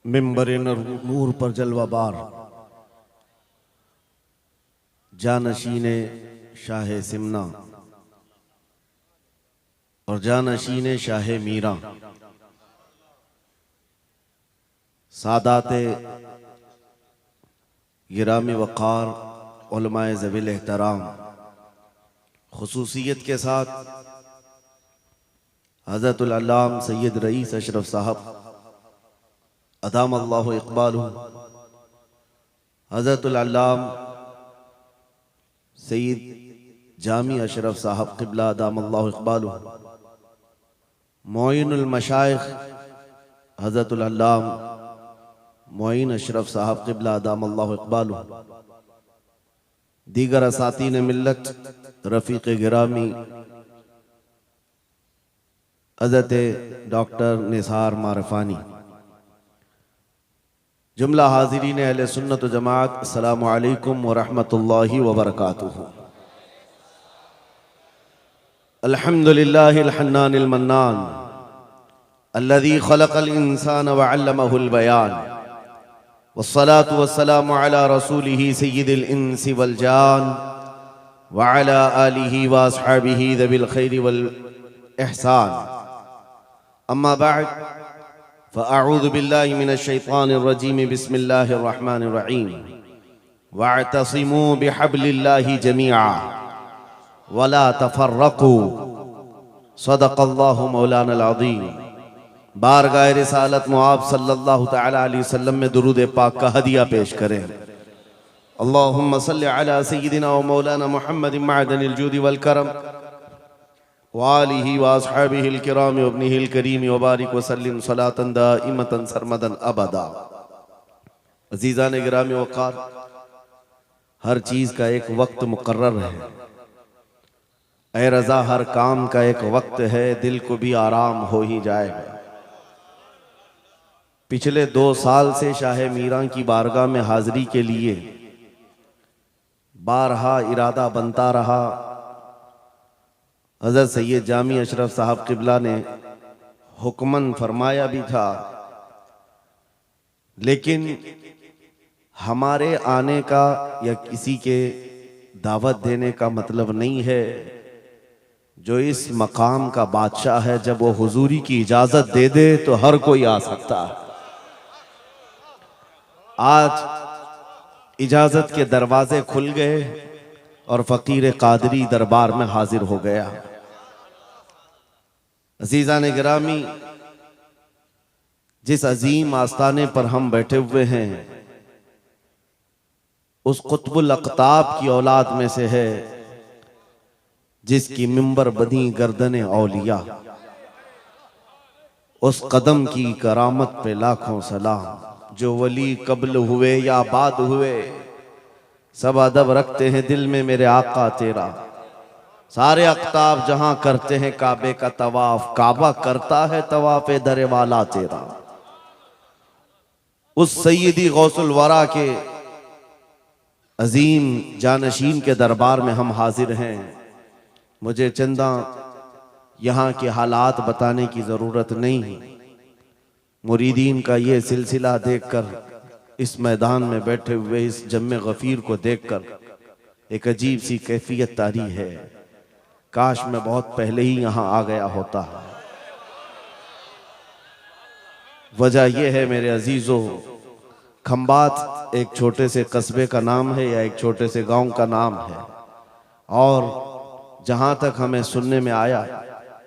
मिंबर नूर पर जलवाबार जानशीने शाह सिमना और जानशीने शाह मीरा सादाते गिरामी वक़ार उलमाए ज़वील एहतराम खुसूसियत के साथ हज़रतुल अल्लाम सैयद रईस अशरफ साहब अदाम अल्लाहु इक़बालहु, हज़रतुल अल्लाम सैयद जामी अशरफ साहब क़िबला अदाम अल्लाहु इक़बालहु, मोइनुल मशाइख़ हज़रतुल अल्लाम मोइन अशरफ साहब क़िबला अदाम अल्लाहु इक़बालहु, दीगर असातीन मिल्लत रफ़ीक़ गिरामी हज़रत डॉक्टर निसार मारफानी, जुमला हाज़िरीन अहले सुन्नत व जमात, अस्सलामु अलैकुम व रहमतुल्लाहि व बरकातुहू। अल्हम्दुलिल्लाहिल हन्नानिल मन्नान अल्लज़ी खलक़ल इंसान व अल्लमहुल बयान वस्सलातु वस्सलामु अला रसूलिही सय्यिदिल इंसी वल जान व अला आलिही व अस्हाबिही ज़विल खैरि वल इहसान। अम्मा बअद फ़अऊज़ु बिल्लाहि मिनश शैतानिर रजीम, बिस्मिल्लाहिर रहमानिर रहीम। वअतसिमू बिहब्लिल्लाहि जमीआ वला तफ़र्रक़ू, सदक़ल्लाहु मौलानल अज़ीम। बारगाह रिसालत मुआब सल्लल्लाहु तआला अलैहि वसल्लम में दुरूद पाक का हदिया पेश करें। अल्लाहुम्मा सल्लि अला सय्यिदिना व मौलाना मुहम्मदिन मअदनिल जूदि वल करम व आलिहि व अस्हाबिहिल किराम व इब्निहिल करीम व बारिक व सल्लिम सलातन दाइमतन सरमदन अबदा। अज़ीज़ान गिरामी वक़ार, हर चीज़ का एक वक्त मुकर्रर है। ऐ रज़ा, हर काम का एक वक्त है, दिल को भी आराम हो ही जाएगा। पिछले 2 साल से शाह मीरा की बारगाह में हाज़िरी के लिए बारहा इरादा बनता रहा। हज़रत सैयद जामी अशरफ साहब क़िबला ने हुक्मन फरमाया भी था, लेकिन हमारे आने का या किसी के दावत देने का मतलब नहीं है। जो इस मकाम का बादशाह है, जब वो हुजूरी की इजाज़त दे दे तो हर कोई आ सकता है। आज इजाज़त के दरवाजे खुल गए और फ़कीर क़ादरी दरबार में हाजिर हो गया। अज़ीज़ान गिरामी, जिस अजीम आस्ताने पर हम बैठे हुए हैं, उस क़ुत्बुल अक़ताब की औलाद में से है जिसकी मिंबर बनी गर्दने औलिया। उस कदम की करामत पे लाखों सलाम, जो वली कब्ल हुए या बाद हुए, सब अदब रखते हैं दिल में मेरे आका तेरा। सारे अक़ताब जहां करते हैं काबे का तवाफ, काबा करता है तवाफ दरे वाला तेरा। उस सैयदी गौसुल वरा के अजीम जानशीन के दरबार में हम हाजिर हैं। मुझे चंदा यहाँ के हालात बताने की ज़रूरत नहीं। मुरीदीन का ये सिलसिला देखकर, इस मैदान में बैठे हुए इस जम्मे गफ़ीर को देखकर एक अजीब सी कैफियत तारी है। काश मैं बहुत पहले ही यहाँ आ गया होता। वजह यह है मेरे अजीज़ों, खंबात एक छोटे से कस्बे का नाम है या एक छोटे से गांव का नाम है, और जहाँ तक हमें सुनने में आया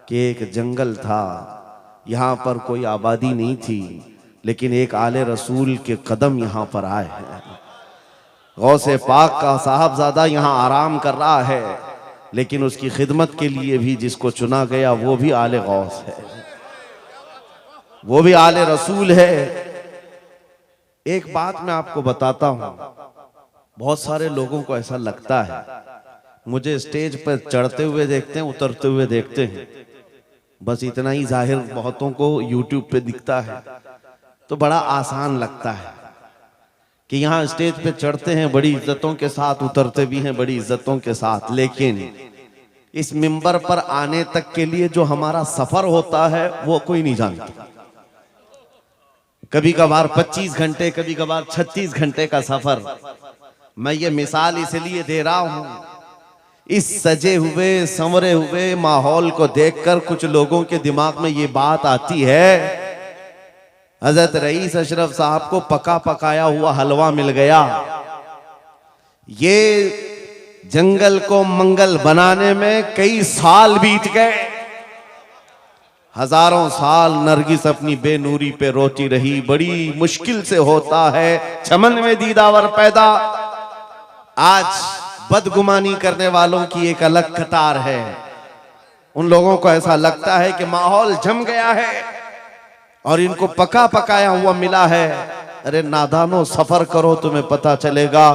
कि एक जंगल था, यहाँ पर कोई आबादी नहीं थी, लेकिन एक आले रसूल के कदम यहाँ पर आए हैं। गौसे पाक का साहबजादा यहाँ आराम कर रहा है, लेकिन उसकी खिदमत के लिए भी जिसको चुना गया वो भी आले गौस है, वो भी आले रसूल है। एक बात मैं आपको बताता हूँ, बहुत सारे लोगों को ऐसा लगता है, मुझे स्टेज पर चढ़ते हुए देखते हैं, उतरते हुए देखते हैं, बस इतना ही जाहिर बहुतों को यूट्यूब पे दिखता है, तो बड़ा आसान लगता है कि यहाँ स्टेज पे चढ़ते हैं बड़ी इज्जतों के साथ, उतरते भी हैं बड़ी इज्जतों के साथ, लेकिन इस मिंबर पर आने तक के लिए जो हमारा सफर होता है वो कोई नहीं जानता। कभी कभार 25 घंटे, कभी कभार 36 घंटे का सफर। मैं ये मिसाल इसलिए दे रहा हूं, इस सजे हुए संवरे हुए माहौल को देखकर कुछ लोगों के दिमाग में ये बात आती है, हजरत रईस अशरफ साहब को पका पकाया हुआ हलवा मिल गया। ये जंगल को मंगल बनाने में कई साल बीत गए, हजारों साल नरगिस अपनी बेनूरी पे रोती रही, बड़ी मुश्किल से होता है चमन में दीदावर पैदा। आज बदगुमानी करने वालों की एक अलग कतार है। उन लोगों को ऐसा लगता है कि माहौल जम गया है और इनको पका पकाया हुआ मिला है। अरे नादानो, सफर करो, तुम्हें पता चलेगा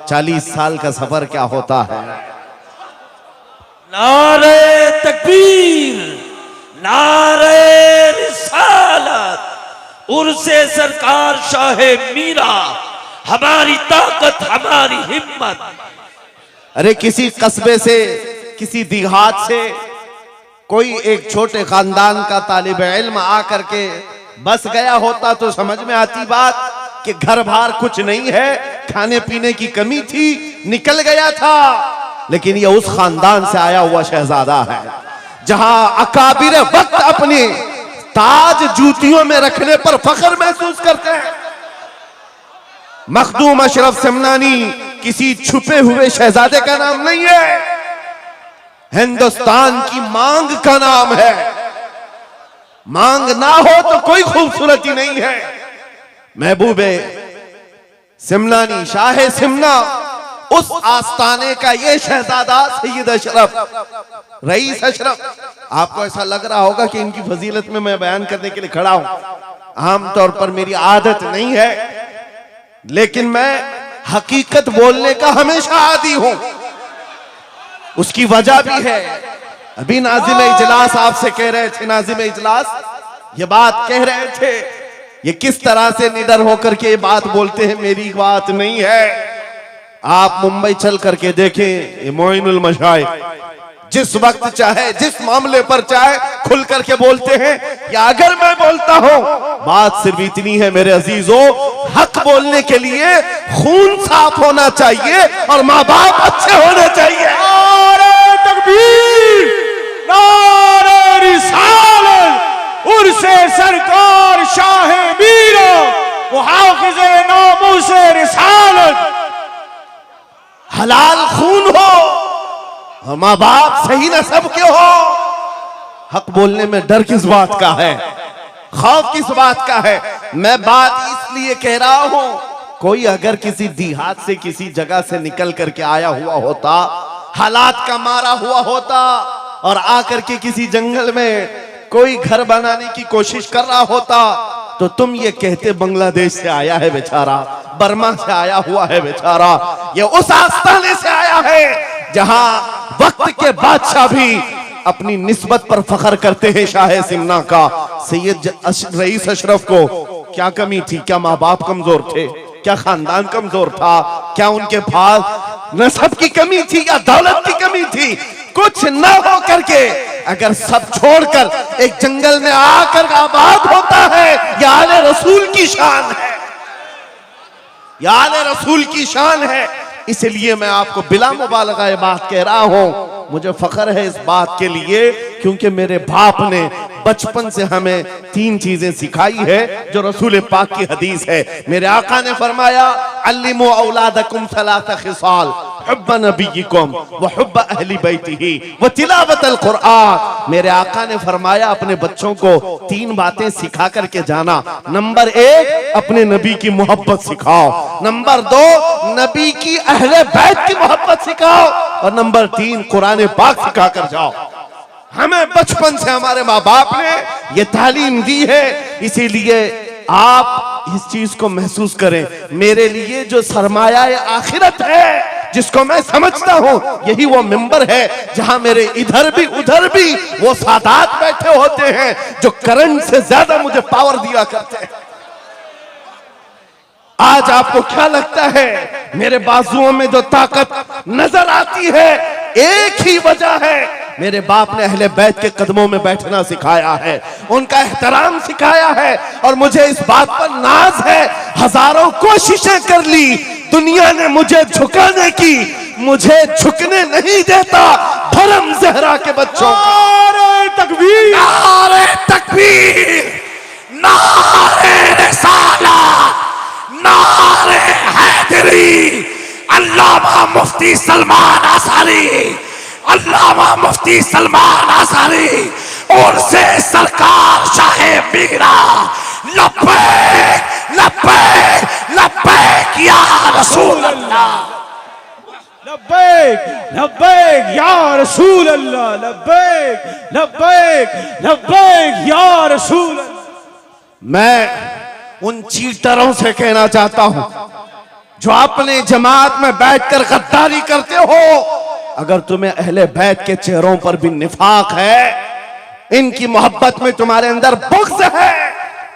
40 साल का सफर क्या होता है। नारे तकबीर, नारे रिसालत, उर्से सरकार शाहे मीरा, हमारी ताकत हमारी हिम्मत। अरे किसी कस्बे से, किसी देहात से कोई एक छोटे खानदान का तालिब इल्म आकर के बस गया होता तो समझ में आती बात कि घर बार कुछ नहीं है, खाने पीने की कमी थी, निकल गया था। लेकिन ये उस खानदान से आया हुआ शहजादा है जहां अकाबिर वक्त अपने ताज जूतियों में रखने पर फख्र महसूस करते हैं। मखदूम अशरफ समनानी किसी छुपे हुए शहजादे का नाम नहीं है, हिंदुस्तान की मांग का नाम है। मांग ना हो तो कोई खूबसूरती नहीं है। महबूबे सिमनानी, शाहे सिमना, उस आस्ताने का ये शहजादा सैयद अशरफ, रईस अशरफ। आपको ऐसा लग रहा होगा कि इनकी फजीलत में मैं बयान करने के लिए खड़ा हूं। आमतौर पर मेरी आदत नहीं है, लेकिन मैं हकीकत बोलने का हमेशा आदी हूं। उसकी वजह भी है। अभी नाजिम इजलास आपसे कह रहे थे, नाजिम इजलास ये बात कह रहे थे, ये किस तरह से निडर होकर के ये बात बोलते हैं, मेरी बात नहीं है। आप मुंबई चल करके देखें, ये मोइनुल मशाइख जिस वक्त चाहे, जिस मामले पर चाहे खुल करके बोलते हैं। या अगर मैं बोलता हूं, बात सिर्फ इतनी है मेरे अजीजों, हक बोलने के लिए खून साफ होना चाहिए और माँ बाप अच्छे होने चाहिए। नारे तकबीर, नारे रिसालत, उर्से सरकार शाहे मीरा, वो हाफिज़े नामूसे रिसालत। हलाल खून हो और माँ बाप सही नस्ब के हो। हक बोलने में डर किस बात का है, खौफ किस बात का है। मैं बात इसलिए कह रहा हूं, कोई अगर किसी देहात से, किसी जगह से निकल करके आया हुआ होता, हालात का मारा हुआ होता और आकर के किसी जंगल में कोई घर बनाने की कोशिश कर रहा होता, तो तुम ये कहते बांग्लादेश से आया है बेचारा, बर्मा से आया हुआ है बेचारा। ये उस आस्थाने से आया है जहां वक्त के बादशाह भी अपनी निस्बत पर फख्र करते हैं। शाहे सिमना का सैयद रईस अशरफ को क्या कमी थी? क्या माँ बाप कमजोर थे? क्या खानदान कमजोर था? क्या उनके पास नसब की कमी थी या दौलत की कमी थी? कुछ न हो करके अगर सब छोड़कर एक जंगल में आकर आबाद होता है, यह आले रसूल की शान है, यह आले रसूल की शान है। इसलिए मैं आपको बिला मुबालगा ये बात कह रहा हूं। मुझे फख्र है इस बात के लिए क्योंकि मेरे बाप ने बचपन से हमें 3 चीजें सिखाई है जो रसूल पाक की हदीस है। मेरे आका ने फरमाया, अल्लिमु औलादकुम सलासा खिसाल, हुब्ब नबीयिकुम व हुब्ब अहली बैतिही व तिलावतल कुरआन। मेरे आका ने फरमाया, अपने बच्चों को 3 बातें सिखा करके जाना। नंबर 1, अपने नबी की मोहब्बत सिखाओ। नंबर 2, नबी की अहले बैत की मोहब्बत सिखाओ। और नंबर 3, कुरान पाक सिखा कर जाओ। हमें बचपन से हमारे माँ बाप ने ये तालीम दी है। इसीलिए आप इस चीज को महसूस करें। मेरे लिए जो सरमाया आखिरत है, जिसको मैं समझता हूं, यही वो मिंबर है जहां मेरे इधर भी उधर भी वो सादात बैठे होते हैं जो करंट से ज्यादा मुझे पावर दिया करते हैं। आज आपको क्या लगता है मेरे बाजुओं में जो ताकत नजर आती है, एक ही वजह है, मेरे बाप ने अहले बैत के कदमों में बैठना सिखाया है, उनका एहतराम सिखाया है, और मुझे इस बात पर नाज है। हजारों कोशिशें कर ली दुनिया ने मुझे झुकाने की, मुझे झुकने नहीं देता धर्म ज़हरा के बच्चों का। नारे तकबीर, नारे तकबीर, नारे रिसालत, नारे हैदरी। अल्लामा मुफ्ती सलमान आसारी, अल्लामा मुफ्ती सलमान आसारी और से सरकार शाहे मीरा। लब्बैक लब्बैक लब्बैक या रसूल अल्लाह। लब्बैक लब्बैक या रसूल अल्लाह, लब्बैक लब्बैक लब्बैक या रसूल अल्लाह। मैं उन चीटरों से कहना चाहता हूं जो अपने जमात में बैठकर गद्दारी करते हो, अगर तुम्हें अहले बैत के चेहरों पर भी निफाक है, इनकी मोहब्बत में तुम्हारे अंदर बुग़्ज़ है,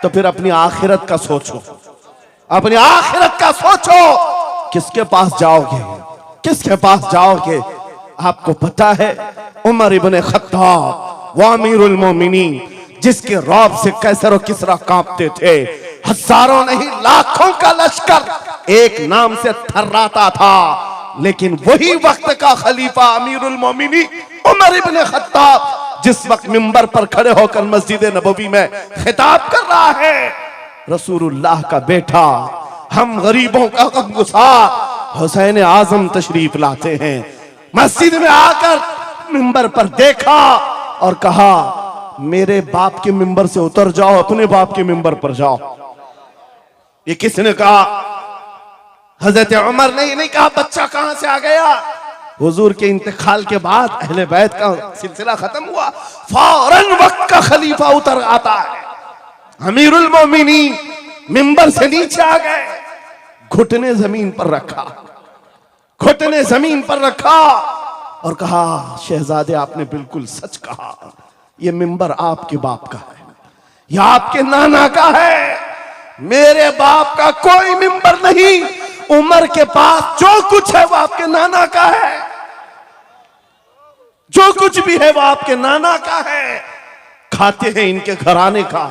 तो फिर अपनी आखिरत का सोचो, अपनी आखिरत का सोचो। किसके पास जाओगे, किसके पास जाओगे? आपको पता है उमर इब्ने खत्ताब व अमीरुल मोमिनीन, जिसके रौब से कैसर और किसरा कांपते थे, हजारों नहीं लाखों का लश्कर एक नाम से थर्राता था, लेकिन वही वक्त का खलीफा अमीरुल मोमिनीन उमर इब्ने खत्ताब जिस वक्त मिंबर पर खड़े होकर मस्जिद नबवी में खिताब कर रहा है, रसूलुल्लाह का बेटा, हम गरीबों का गमगुसार हुसैन आजम तशरीफ लाते हैं। मस्जिद में आकर मिंबर पर देखा और कहा, मेरे बाप के मिंबर से उतर जाओ, अपने बाप के मिंबर पर जाओ। ये किसने कहा? हजरत उमर ने नहीं कहा बच्चा कहां से आ गया। हुजूर के इंतकाल के बाद अहले बैत का सिलसिला खत्म हुआ, फौरन वक्त का खलीफा उतर आता है। अमीरुल मोमिनीन मिंबर से नीचे आ गए, घुटने जमीन पर रखा, घुटने जमीन पर रखा और कहा, शहजादे आपने बिल्कुल सच कहा, ये मिंबर आपके बाप का है, यह आपके नाना का है, मेरे बाप का कोई मिंबर नहीं। उमर के पास जो कुछ है वो आपके नाना का है, जो कुछ भी है वो आपके नाना का है। खाते हैं इनके घराने का,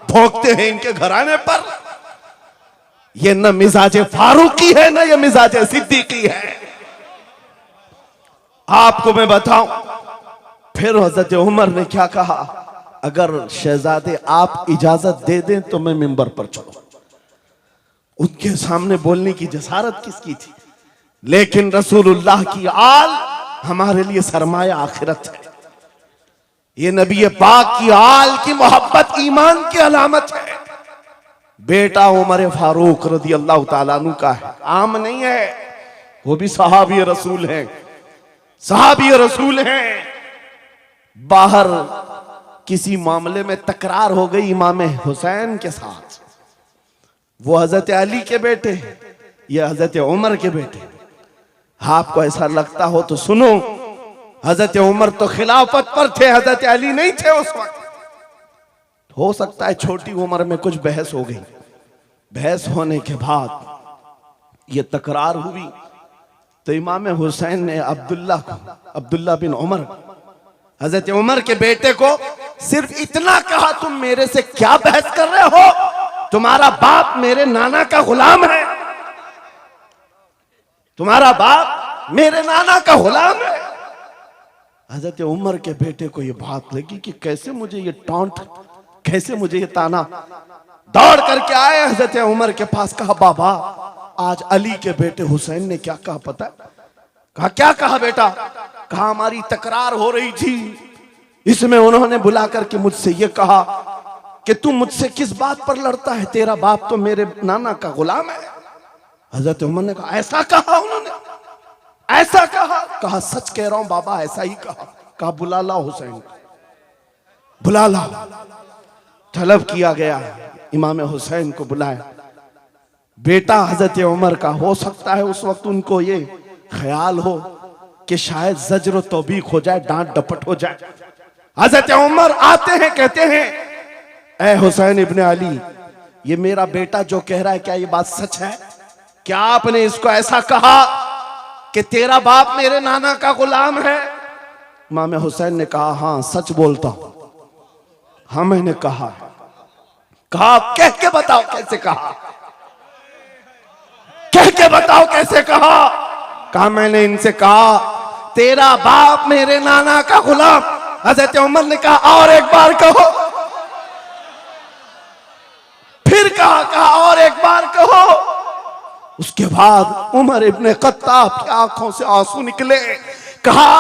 भोंकते हैं इनके घराने पर। ये न मिजाजे फारूकी है, न ये मिजाजे सिद्दीकी है। आपको मैं बताऊं, फिर हजरत उमर ने क्या कहा, अगर शहजादे आप इजाजत दे दें तो मैं मिंबर पर चढ़ूं। उनके सामने बोलने की जसारत किसकी थी? लेकिन रसूलुल्लाह की आल हमारे लिए सरमाया आखिरत है। ये नबी पाक की आल की मोहब्बत ईमान की अलामत है। बेटा उमर फारूक रज़ी अल्लाह ताला अन्हु का है, आम नहीं है, वो भी सहाबी रसूल हैं, सहाबी रसूल हैं। बाहर किसी मामले में तकरार हो गई इमाम हुसैन के साथ, वो हजरत अली के बेटे, ये हजरत उमर के बेटे। आपको ऐसा लगता हो तो सुनो, हजरत उमर तो खिलाफत पर थे, हजरत अली नहीं थे उस वक्त। हो सकता है छोटी उम्र में कुछ बहस हो गई, बहस होने के बाद ये तकरार हुई, तो इमाम हुसैन ने अब्दुल्ला बिन उमर, हजरत उमर के बेटे को सिर्फ इतना कहा, तुम मेरे से क्या बहस कर रहे हो, तुम्हारा बाप मेरे नाना का गुलाम है, तुम्हारा बाप मेरे नाना का गुलाम है। हजरत उमर के बेटे को यह बात लगी कि कैसे मुझे ये टॉन्ट, कैसे मुझे ये ताना। दौड़ करके आए हजरत उमर के पास, कहा बाबा आज अली के बेटे हुसैन ने क्या कहा पता है? कहा क्या कहा बेटा? कहा हमारी तकरार हो रही थी, इसमें उन्होंने बुला करके मुझसे ये कहा कि तू मुझसे किस बात पर लड़ता है, तेरा बाप तो मेरे नाना का गुलाम है। हजरत उमर ने कहा ऐसा कहा उन्होंने, ऐसा कहा? कहा सच कह रहा हूं बाबा, ऐसा ही कहा। कहा बुला लाओ हुसैन, बुला लाओ। तलब किया गया, इमाम हुसैन को बुलाया। बेटा हजरत उमर का, हो सकता है उस वक्त उनको ये ख्याल हो कि शायद जज्र तौबीक हो जाए, डांट डपट हो जाए। हजरत उमर आते हैं, कहते हैं ऐ हुसैन इब्ने अली, ये मेरा बेटा जो कह रहा है क्या ये बात सच है? क्या आपने इसको ऐसा कहा कि तेरा बाप मेरे नाना का गुलाम है? इमाम हुसैन ने कहा, हाँ सच बोलता हूं। हाँ मैंने कहा। कहा कह के बताओ कैसे कहा, कह के बताओ कैसे कहा। कहा मैंने इनसे कहा तेरा बाप मेरे नाना का गुलाम। हजरत उमर ने कहा और एक बार कहो। फिर कहा और एक बार कहो। उसके बाद उमर इब्ने खत्ताब की आंखों से आंसू निकले। कहा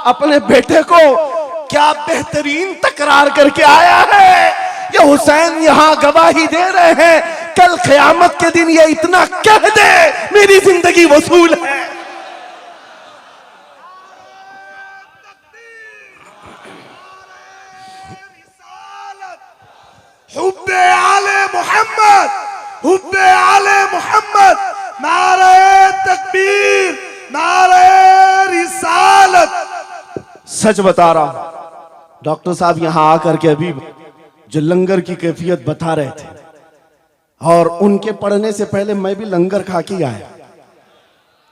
अपने बेटे को क्या बेहतरीन तकरार करके आया है। ये हुसैन यहां गवाही दे रहे हैं, कल क़यामत के दिन ये इतना कह दे मेरी जिंदगी वसूल है। हुब्बे आले मोहम्मद, हुब्बे आले मोहम्मद, नारे तकबीर, नारे रिसालत। सच बता रहा हूं, डॉक्टर साहब यहां आकर के अभी जो लंगर की कैफियत बता रहे थे, और उनके पढ़ने से पहले मैं भी लंगर खा के आया।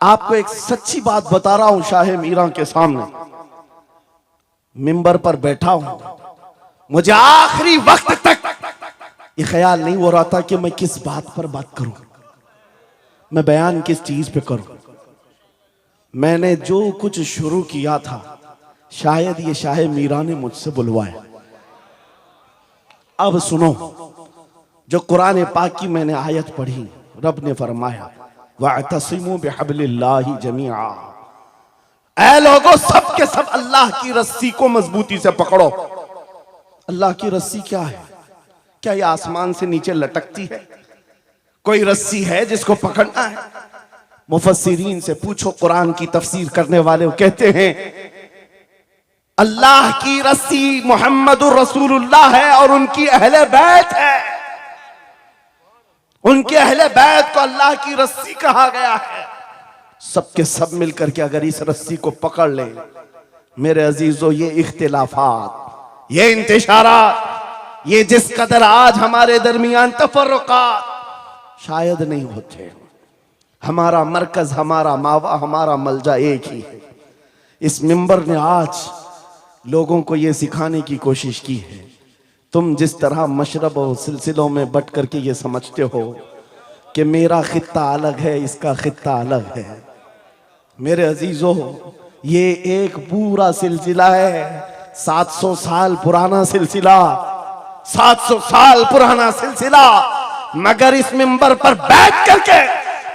आपको एक सच्ची बात बता रहा हूं, शाह मीरा के सामने मिंबर पर बैठा हूं, मुझे आखिरी वक्त तक ये ख्याल नहीं हो रहा था कि मैं किस बात पर बात करूं, मैं बयान किस चीज पे करूं। मैंने जो कुछ शुरू किया था शायद ये शाह मीरा ने मुझसे बुलवाया। अब सुनो, जो कुरान पाक की मैंने आयत पढ़ी, रब ने फरमाया वअतसिमू बिहब्लिल्लाहि जमीआ। ऐ लोगों, सब के सब अल्लाह की रस्सी को मजबूती से पकड़ो। अल्लाह की रस्सी क्या है? क्या ये आसमान से नीचे लटकती है? कोई रस्सी है जिसको पकड़ना है? मुफस्सिरीन से पूछो, कुरान की तफसीर करने वाले कहते हैं अल्लाह की रस्सी मुहम्मदुर रसूलुल्लाह है और उनकी अहले बैत है। उनके अहले बैत को अल्लाह की रस्सी कहा गया है। सबके सब मिलकर के अगर इस रस्सी को पकड़ ले, मेरे अजीजों, ये इख्तिलाफात, ये इंतशारात, ये जिस कदर आज हमारे दरमियान तफर्रुकात शायद नहीं होते। हमारा मरकज, हमारा मावा, हमारा मलजा एक ही है। इस मिंबर ने आज लोगों को यह सिखाने की कोशिश की है, तुम जिस तरह मशरब और सिलसिलों में बट करके ये समझते हो कि मेरा खित्ता अलग है, इसका खित्ता अलग है। मेरे अजीजों, ये एक पूरा सिलसिला है, 700 साल पुराना सिलसिला, 700 साल पुराना सिलसिला। मगर इस मिंबर पर बैठ करके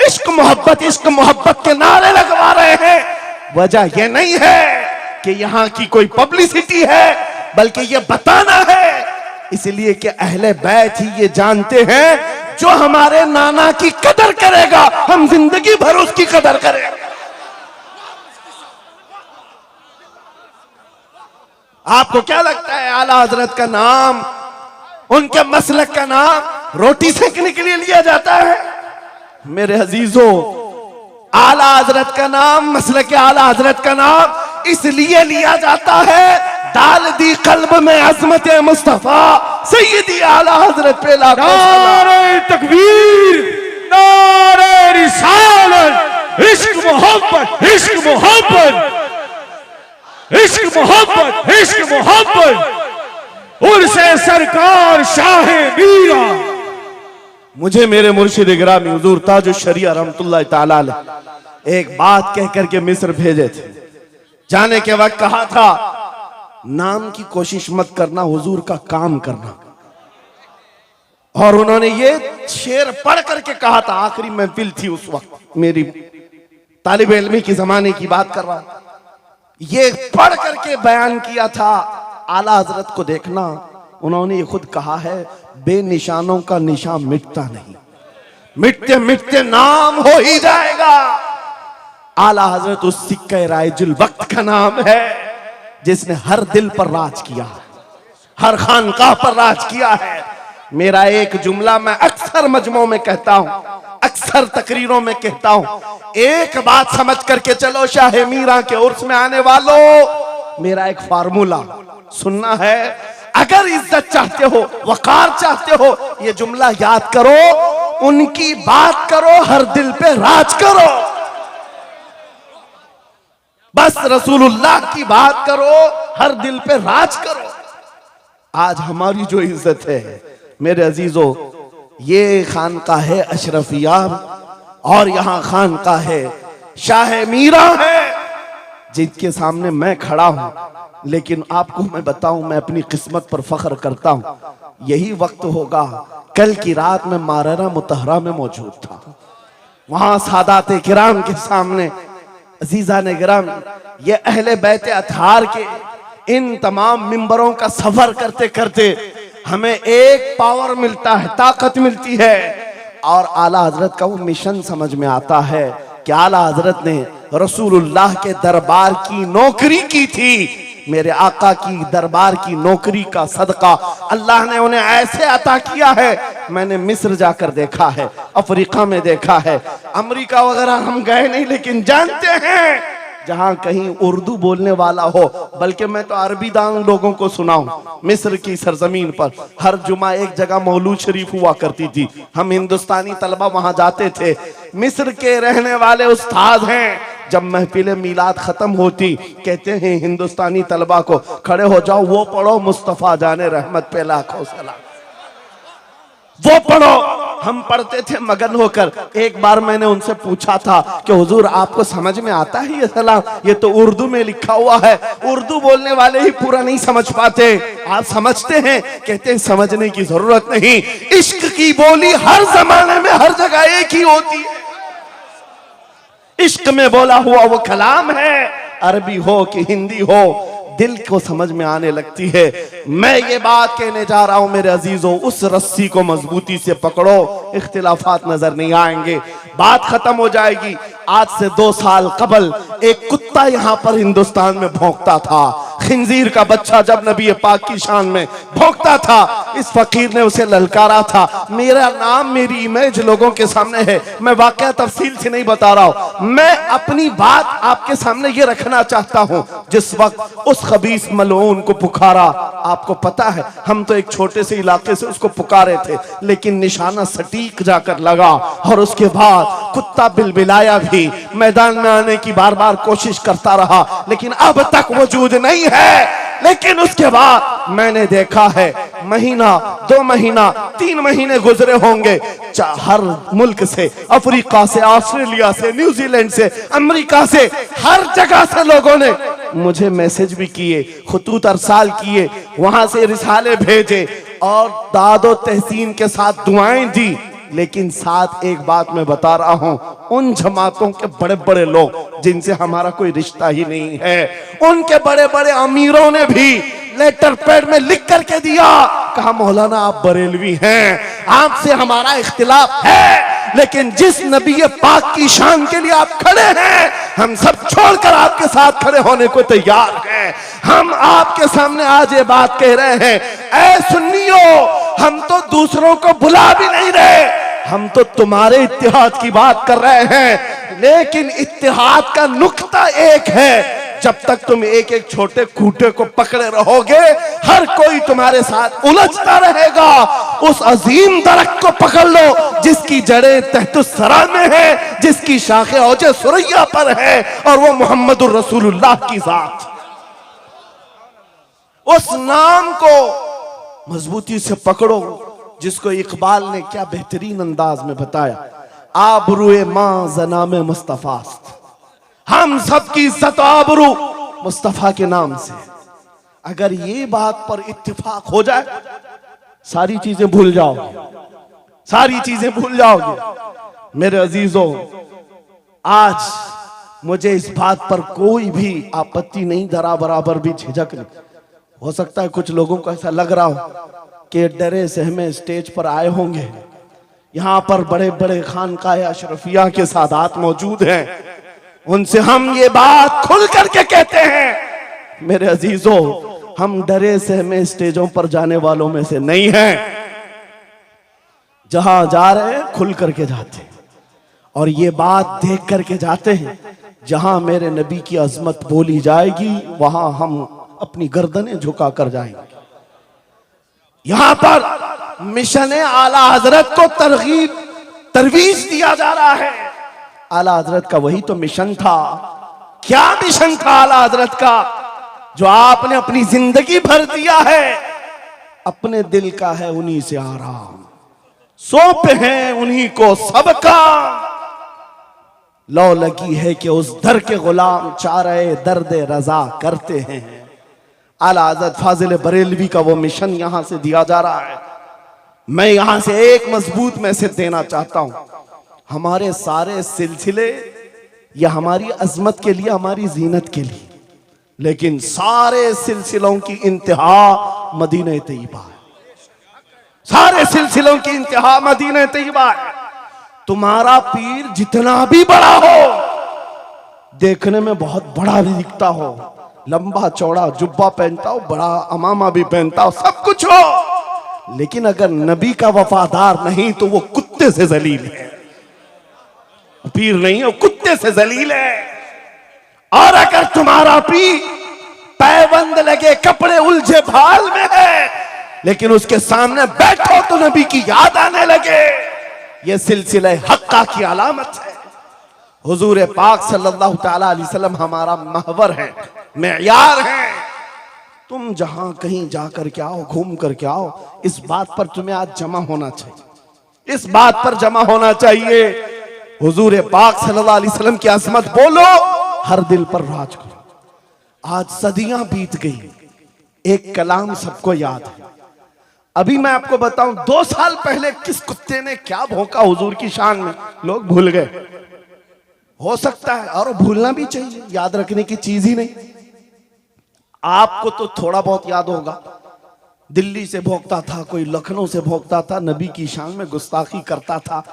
इश्क मोहब्बत के नारे लगवा रहे हैं। वजह यह नहीं है कि यहां की कोई पब्लिसिटी है, बल्कि यह बताना है इसलिए कि अहले बैत ही ये जानते हैं, जो हमारे नाना की कदर करेगा हम जिंदगी भर उसकी कदर करेंगे। आपको क्या लगता है आला हजरत का नाम, उनके मसलक का नाम रोटी सेकने के लिए लिया जाता है? मेरे अजीजों, आला हजरत का नाम, मसलक आला हजरत का नाम इसलिए लिया जाता है, डाल दी कल्ब में अजमत मुस्तफा सैयदी आला हजरत पे नारे तकबीर, नारे रिसालत, इश्क मोहब्बत, इश्क मोहब्बत, इश्क मोहब्बत, इश्क मोहब्बत, उर्से सरकार शाह मीरा। मुझे मेरे मुर्शिद गिरामी हुजूर ताजुश शरिया रहमतुल्लाह ताला अलैह एक बात कह करके मिस्र भेजे थे। जाने के वक्त कहा था, नाम की कोशिश मत करना, हुजूर का काम करना। और उन्होंने ये शेर पढ़ करके कहा था, आखिरी महफिल थी उस वक्त, मेरी तालिब इल्मी की जमाने की बात कर रहा हूं, ये पढ़ करके बयान किया था। आला हजरत को देखना, उन्होंने ये खुद कहा है, बेनिशानों का निशान मिटता नहीं, मिटते मिटते नाम हो ही जाएगा। आला हजरत उस सिक्के राइजुल वक्त का नाम है जिसने हर दिल पर राज किया, हर खानकाह पर राज किया है। मेरा एक जुमला मैं अक्सर मजमों में कहता हूं, अक्सर तकरीरों में कहता हूं, एक बात समझ करके चलो शाह मीरा के उर्स में आने वालों, मेरा एक फार्मूला सुनना है। अगर इज्जत चाहते हो, वकार चाहते हो, ये जुमला याद करो, उनकी बात करो, हर दिल पे राज करो। बस रसूलुल्लाह की बात करो, हर दिल पे राज करो। आज हमारी जो इज्जत है मेरे अजीजों, ये खानकाह है अशरफिया और यहाँ खानकाह है शाह मीरा है, जिनके सामने मैं खड़ा हूं। लेकिन आपको मैं बताऊं, मैं अपनी किस्मत पर फख्र करता हूं। यही वक्त होगा, कल की रात में माररा मुतहरा में मौजूद था, वहां सादात किराम के सामने अजीजा ने गिराम, ये अहले बैत अतहार के इन तमाम मिंबरों का सफर करते करते हमें एक पावर मिलता है, ताकत मिलती है। और आला हजरत का वो मिशन समझ में आता है कि आला हजरत ने रसूलुल्लाह के दरबार की नौकरी की थी। मेरे आका की दरबार की नौकरी का सदका अल्लाह ने उन्हें ऐसे अता किया है। मैंने मिस्र जाकर देखा है, अफ्रीका में देखा है, अमेरिका वगैरह हम गए नहीं, लेकिन जानते हैं जहां कहीं उर्दू बोलने वाला हो, बल्कि मैं तो अरबी दान लोगों को सुनाऊं। मिस्र की सरजमीन पर हर जुमा एक जगह मौलूद शरीफ हुआ करती थी, हम हिंदुस्तानी तलबा वहां जाते थे। मिस्र के रहने वाले उस्ताद हैं, जब महफिल मीलाद खत्म होती कहते हैं हिंदुस्तानी तलबा को खड़े हो जाओ, वो पढ़ो मुस्तफा जाने रहमत पे लाखों सलाम, वो पढ़ो। हम पढ़ते थे मगन होकर। एक बार मैंने उनसे पूछा था कि हुजूर आपको समझ में आता है ये सलाम? ये तो उर्दू में लिखा हुआ है, उर्दू बोलने वाले ही पूरा नहीं समझ पाते, आप समझते हैं? कहते हैं समझने की जरूरत नहीं, इश्क की बोली हर जमाने में हर जगह एक ही होती है। इश्क में बोला हुआ वो कलाम है, अरबी हो कि हिंदी हो, दिल को समझ में आने लगती है। मैं ये बात कहने जा रहा हूं मेरे अजीजों, उस रस्सी को मजबूती से पकड़ो, इख्तिलाफात नजर नहीं आएंगे, बात खत्म हो जाएगी। आज से 2 साल कबल एक कुत्ता यहां पर हिंदुस्तान में भौंकता था, खिंजीर का बच्चा जब नबी पाक की शान में भौंकता था, इस फकीर ने उसे ललकारा था। मेरा नाम, मेरी इमेज लोगों के सामने है, मैं वाकया तफसील से नहीं बता रहा हूं, मैं अपनी बात आपके सामने ये रखना चाहता हूं। जिस वक्त उस खबीस मलऊन को पुकारा, आपको पता है हम तो एक छोटे से इलाके से उसको पुकारे थे, लेकिन निशाना सटीक जाकर लगा और उसके बाद कुत्ता बिलबिलाया भी, मैदान में आने की बार बार कोशिश करता रहा, लेकिन अब तक वजूद नहीं है। लेकिन उसके बाद मैंने देखा है, महीना 2 महीना 3 महीने गुजरे होंगे, हर मुल्क से, अफ्रीका से, ऑस्ट्रेलिया से, न्यूजीलैंड से, अमेरिका से, हर जगह से लोगों ने मुझे मैसेज भी किए, खुतूत अरसाल किए, वहां से रिसाले भेजे और दादो तहसीन के साथ दुआएं दी। लेकिन साथ एक बात मैं बता रहा हूं, उन जमातों के बड़े बड़े लोग जिनसे हमारा कोई रिश्ता ही नहीं है, उनके बड़े बड़े अमीरों ने भी लेटर पैड में लिख करके दिया, कहा मौलाना आप बरेलवी हैं, आपसे हमारा इख्तिलाफ है, लेकिन जिस नबी पाक की शान के लिए आप खड़े हैं, हम सब छोड़कर आपके साथ खड़े होने को तैयार हैं। हम आपके सामने आज ये बात कह रहे हैं, ऐ सुन्नियों, हम तो दूसरों को बुला भी नहीं रहे, हम तो तुम्हारे इत्तेहाद की बात कर रहे हैं। लेकिन इत्तेहाद का नुक्ता एक है, जब तक तुम एक एक छोटे खूंटे को पकड़े रहोगे, हर कोई तुम्हारे साथ उलझता रहेगा। उस अजीम दरख्त को पकड़ लो जिसकी जड़ें तहतुस सरा में है, जिसकी शाखें औजे सुरैया पर है, और वो मोहम्मदुर रसूलुल्लाह की जात। उस नाम को मजबूती से पकड़ो, जिसको इकबाल ने क्या बेहतरीन अंदाज में बताया, आबरूए मां जनाम मुस्तफास्त, हम सबकी इज्जत आबरू मुस्तफा के नाम से। अगर ये बात पर इत्तिफाक हो जाए, सारी चीजें भूल जाओगे, सारी चीजें भूल जाओगे। मेरे अजीजों, आज मुझे इस बात पर कोई भी आपत्ति नहीं, जरा बराबर भी झिझक नहीं। हो सकता है कुछ लोगों को ऐसा लग रहा हो कि डरे सहमे स्टेज पर आए होंगे, यहां पर बड़े बड़े खानकाह अशरफिया के सादात मौजूद हैं, उनसे हम ये बात खुल करके कहते हैं। मेरे अजीजों, हम डरे सहमे स्टेजों पर जाने वालों में से नहीं हैं, जहां जा रहे हैं खुल करके जाते हैं, और ये बात देख करके जाते हैं, जहां मेरे नबी की अजमत बोली जाएगी वहां हम अपनी गर्दनें झुका कर जाएंगे। यहां पर मिशन आला हजरत को तरवीज दिया जा रहा है। आला हजरत का वही तो मिशन था क्या मिशन था आला हजरत का जो आपने अपनी जिंदगी भर दिया है? अपने दिल का है उन्हीं से आराम, सौंपे हैं उन्हीं को सब काम। लौ लगी है कि उस दर के गुलाम चारे दर्द रजा करते हैं। आला हज़रत फाजिल बरेलवी का वो मिशन यहां से दिया जा रहा है। मैं यहां से एक मजबूत मैसेज देना चाहता हूं। हमारे सारे सिलसिले यह हमारी अजमत के लिए, हमारी जीनत के लिए, लेकिन सारे सिलसिलों की इंतहा मदीना तैयबा है। सारे सिलसिलों की इंतहा मदीना तैयबा है। तुम्हारा पीर जितना भी बड़ा हो, देखने में बहुत बड़ा भी दिखता हो, लंबा चौड़ा जुब्बा पहनता हो, बड़ा अमामा भी पहनता हो, सब कुछ हो, लेकिन अगर नबी का वफादार नहीं तो वो कुत्ते से जलील है। पीर नहीं है, कुत्ते से जलील है। और अगर तुम्हारा पीर पैबंद लगे, कपड़े उलझे भाल में है, लेकिन उसके सामने बैठो तो नबी की याद आने लगे, ये सिलसिला हक्का की अलामत है। हुजूर पाक सल्लल्लाहु तआला अलैहि वसल्लम हमारा महवर है, मेयार है। तुम जहां कहीं जाकर के आओ, घूम करके आओ, इस बात पर तुम्हें आज जमा होना चाहिए, इस बात पर जमा होना चाहिए। हुजूर पाक सल्लल्लाहु अलैहि वसल्लम की अजमत बोलो, हर दिल पर राज करो। आज सदियां बीत गई, एक कलाम सबको याद है। अभी मैं आपको बताऊं, 2 साल पहले किस कुत्ते ने क्या भौंका हुजूर की शान में, लोग भूल गए। हो सकता है, और भूलना भी चाहिए, याद रखने की चीज ही नहीं। आपको तो थोड़ा बहुत याद होगा, दिल्ली से भौंकता था, कोई लखनऊ से भौंकता था, नबी की शान में गुस्ताखी करता था।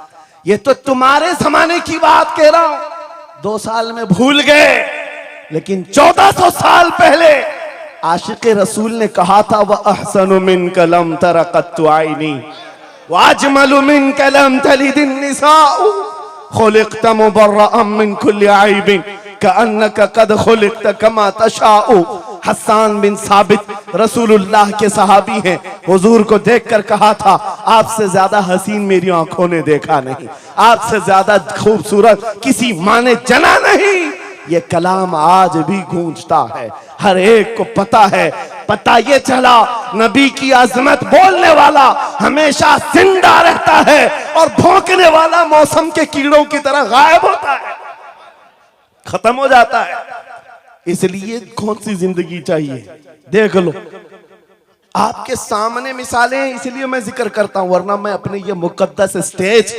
ये तो तुम्हारे जमाने की बात कह रहा हूं। 2 साल में भूल गए, लेकिन 1400 साल पहले आशिक़ रसूल ने कहा था, वह अहसनु मिन कलम तरक़त्तु आइनी व अजमलु मिन कलम तलिदिन निसाउ खुलिक़्त मुबर्रअम मिन कुल्लि आइबिन कअन्नका क़द खुलिक़्त कमा तशाउ। हस्सान बिन साबित रसूलुल्लाह के सहाबी हैं, हुजूर को देखकर कहा था, आपसे ज्यादा हसीन मेरी आंखों ने देखा नहीं, आपसे ज्यादा खूबसूरत किसी माँ ने जना नहीं। ये कलाम आज भी गूंजता है, हर एक को पता है। पता ये चला, नबी की अजमत बोलने वाला हमेशा जिंदा रहता है और भौंकने वाला मौसम के कीड़ों की तरह गायब होता है, खत्म हो जाता है। इसलिए कौन सी जिंदगी चाहिए, देख लो। आपके सामने मिसालें हैं, इसलिए मैं जिक्र करता हूं, वरना मैं अपने ये मुकद्दस स्टेज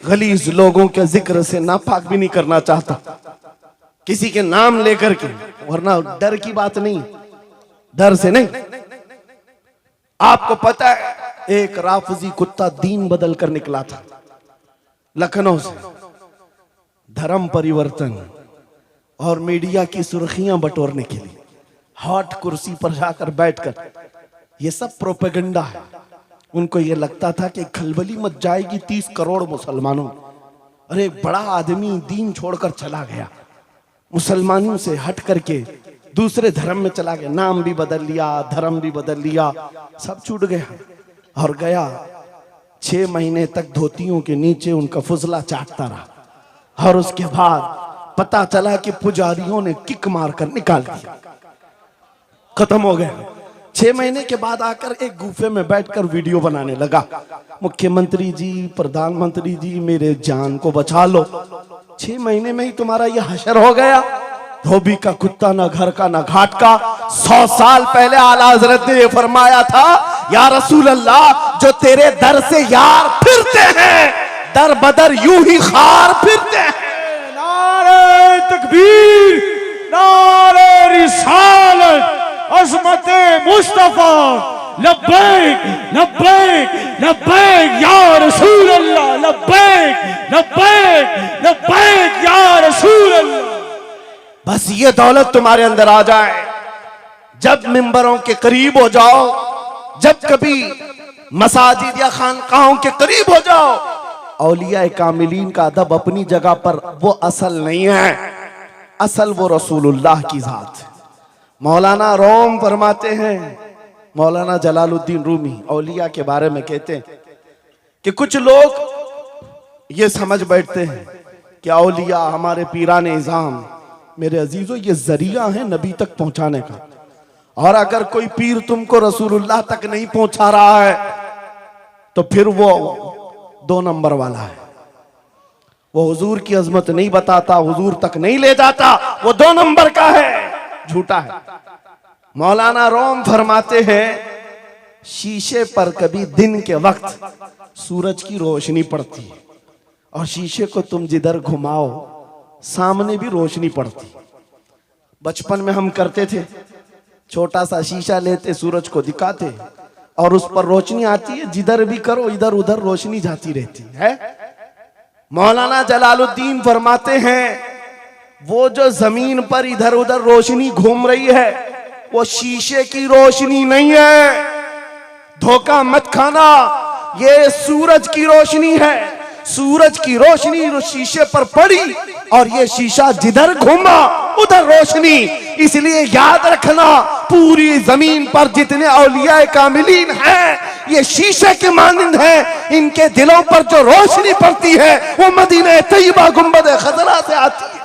गलीज लोगों के जिक्र से नापाक भी नहीं करना चाहता, किसी के नाम लेकर के, वरना डर की बात नहीं, डर से नहीं। आपको पता है, एक राफजी कुत्ता दीन बदल कर निकला था लखनऊ से, धर्म परिवर्तन और मीडिया की सुर्खियां बटोरने के लिए हॉट कुर्सी पर जाकर बैठकर, ये सब प्रोपेगेंडा है। उनको ये लगता था कि खलबली मच जाएगी 30 करोड़ मुसलमानों। अरे बड़ा आदमी दीन छोड़कर चला गया, मुसलमानों से हट करके दूसरे धर्म में चला गया, नाम भी बदल लिया, धर्म भी बदल लिया, सब छूट गया और गया। 6 महीने तक धोतियों के नीचे उनका फुजला चाटता रहा और उसके बाद पता चला कि पुजारियों ने किक मारकर निकाल दिया, खत्म हो गया। 6 महीने के बाद आकर एक गुफे में बैठकर वीडियो बनाने लगा, मुख्यमंत्री जी, प्रधानमंत्री जी, मेरे जान को बचा लो। 6 महीने में ही तुम्हारा ये हशर हो गया। धोबी का कुत्ता, ना घर का ना घाट का। 100 साल पहले आला हजरत ने ये फरमाया था, या रसूल अल्लाह, जो तेरे दर से यार फिरते हैं, दर बदर यूं ही खार फिरते हैं। नारे तकबीर, नारे रिसालत, अज़मत मुस्तफा, लब्बैक लब्बैक लब्बैक या रसूल अल्लाह, लब्बैक लब्बैक लब्बैक या रसूल अल्लाह। बस ये दौलत तुम्हारे अंदर आ जाए, जब मिंबरों के करीब हो जाओ, जब कभी मसाजिद या खानकाहों के करीब हो जाओ। औलिया कामिलीन का अदब अपनी जगह पर, वो असल नहीं है, असल वो रसूलुल्लाह की जात। मौलाना रोम फरमाते हैं, मौलाना जलालुद्दीन रूमी औलिया के बारे में कहते हैं कि कुछ लोग ये समझ बैठते हैं कि औलिया हमारे पीराने इज़ाम, मेरे अजीजों ये जरिया है नबी तक पहुंचाने का। और अगर कोई पीर तुमको रसूलुल्लाह तक नहीं पहुंचा रहा है तो फिर वो 2 नंबर वाला है। वो हुजूर की अजमत नहीं बताता, हुजूर तक नहीं ले जाता, वो 2 नंबर का है, झूठा है। मौलाना रोम फरमाते हैं शीशे पर कभी दिन के वक्त सूरज की रोशनी पड़ती है और शीशे को तुम जिधर घुमाओ सामने भी रोशनी पड़ती। बचपन में हम करते थे, छोटा सा शीशा लेते, सूरज को दिखाते और उस पर रोशनी आती है, जिधर भी करो इधर उधर रोशनी जाती रहती है। मौलाना जलालुद्दीन फरमाते हैं वो जो जमीन पर इधर उधर रोशनी घूम रही है वो शीशे की रोशनी नहीं है, धोखा मत खाना, ये सूरज की रोशनी है। सूरज की रोशनी शीशे पर पड़ी और ये शीशा जिधर घूमा उधर रोशनी। इसलिए याद रखना पूरी जमीन पर जितने औलिया कामिलीन हैं ये शीशे के मानंद हैं। इनके दिलों पर जो रोशनी पड़ती है वो मदीना तैयबा गुंबद खजरा से आती है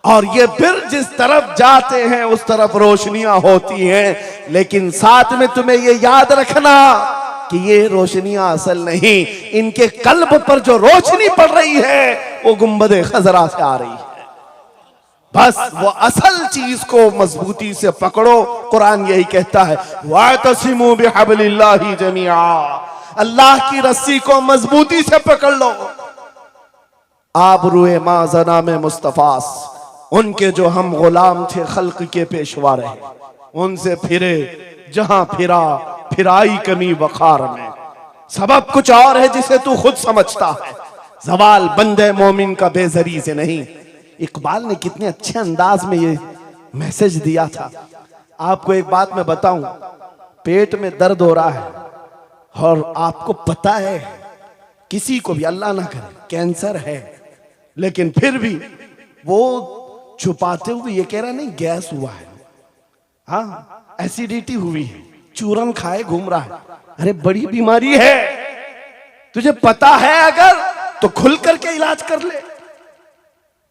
और ये फिर जिस तरफ जाते हैं उस तरफ रोशनियां होती हैं। लेकिन साथ में तुम्हें ये याद रखना कि ये रोशनियां असल नहीं, इनके कल्ब पर जो रोशनी पड़ रही है वो गुंबद खजरा से आ रही है। बस वो असल चीज को मजबूती से पकड़ो। कुरान यही कहता है वातसिमू बिहब्लिल्लाहि जमीआ, अल्लाह की रस्सी को मजबूती से पकड़ लो। आबरूए मा ज़नाम मुस्तफास, उनके जो हम गुलाम थे खल्क के पेशवा रहे, उनसे फिरे जहां फिरा फिराई कमी वखार में। सबब कुछ और है जिसे तू खुद समझता है, जवाल बंदे मोमिन का बेजरी से नहीं। इकबाल ने कितने अच्छे अंदाज में ये मैसेज दिया था। आपको एक बात मैं बताऊं, पेट में दर्द हो रहा है और आपको पता है किसी को भी अल्लाह ना करे कैंसर है, लेकिन फिर भी वो छुपाते हुए ये कह रहा नहीं गैस हुआ है, हाँ एसिडिटी हुई है, चूरन खाए घूम रहा है। अरे बड़ी बीमारी है, तुझे पता है अगर तो खुल करके इलाज कर ले।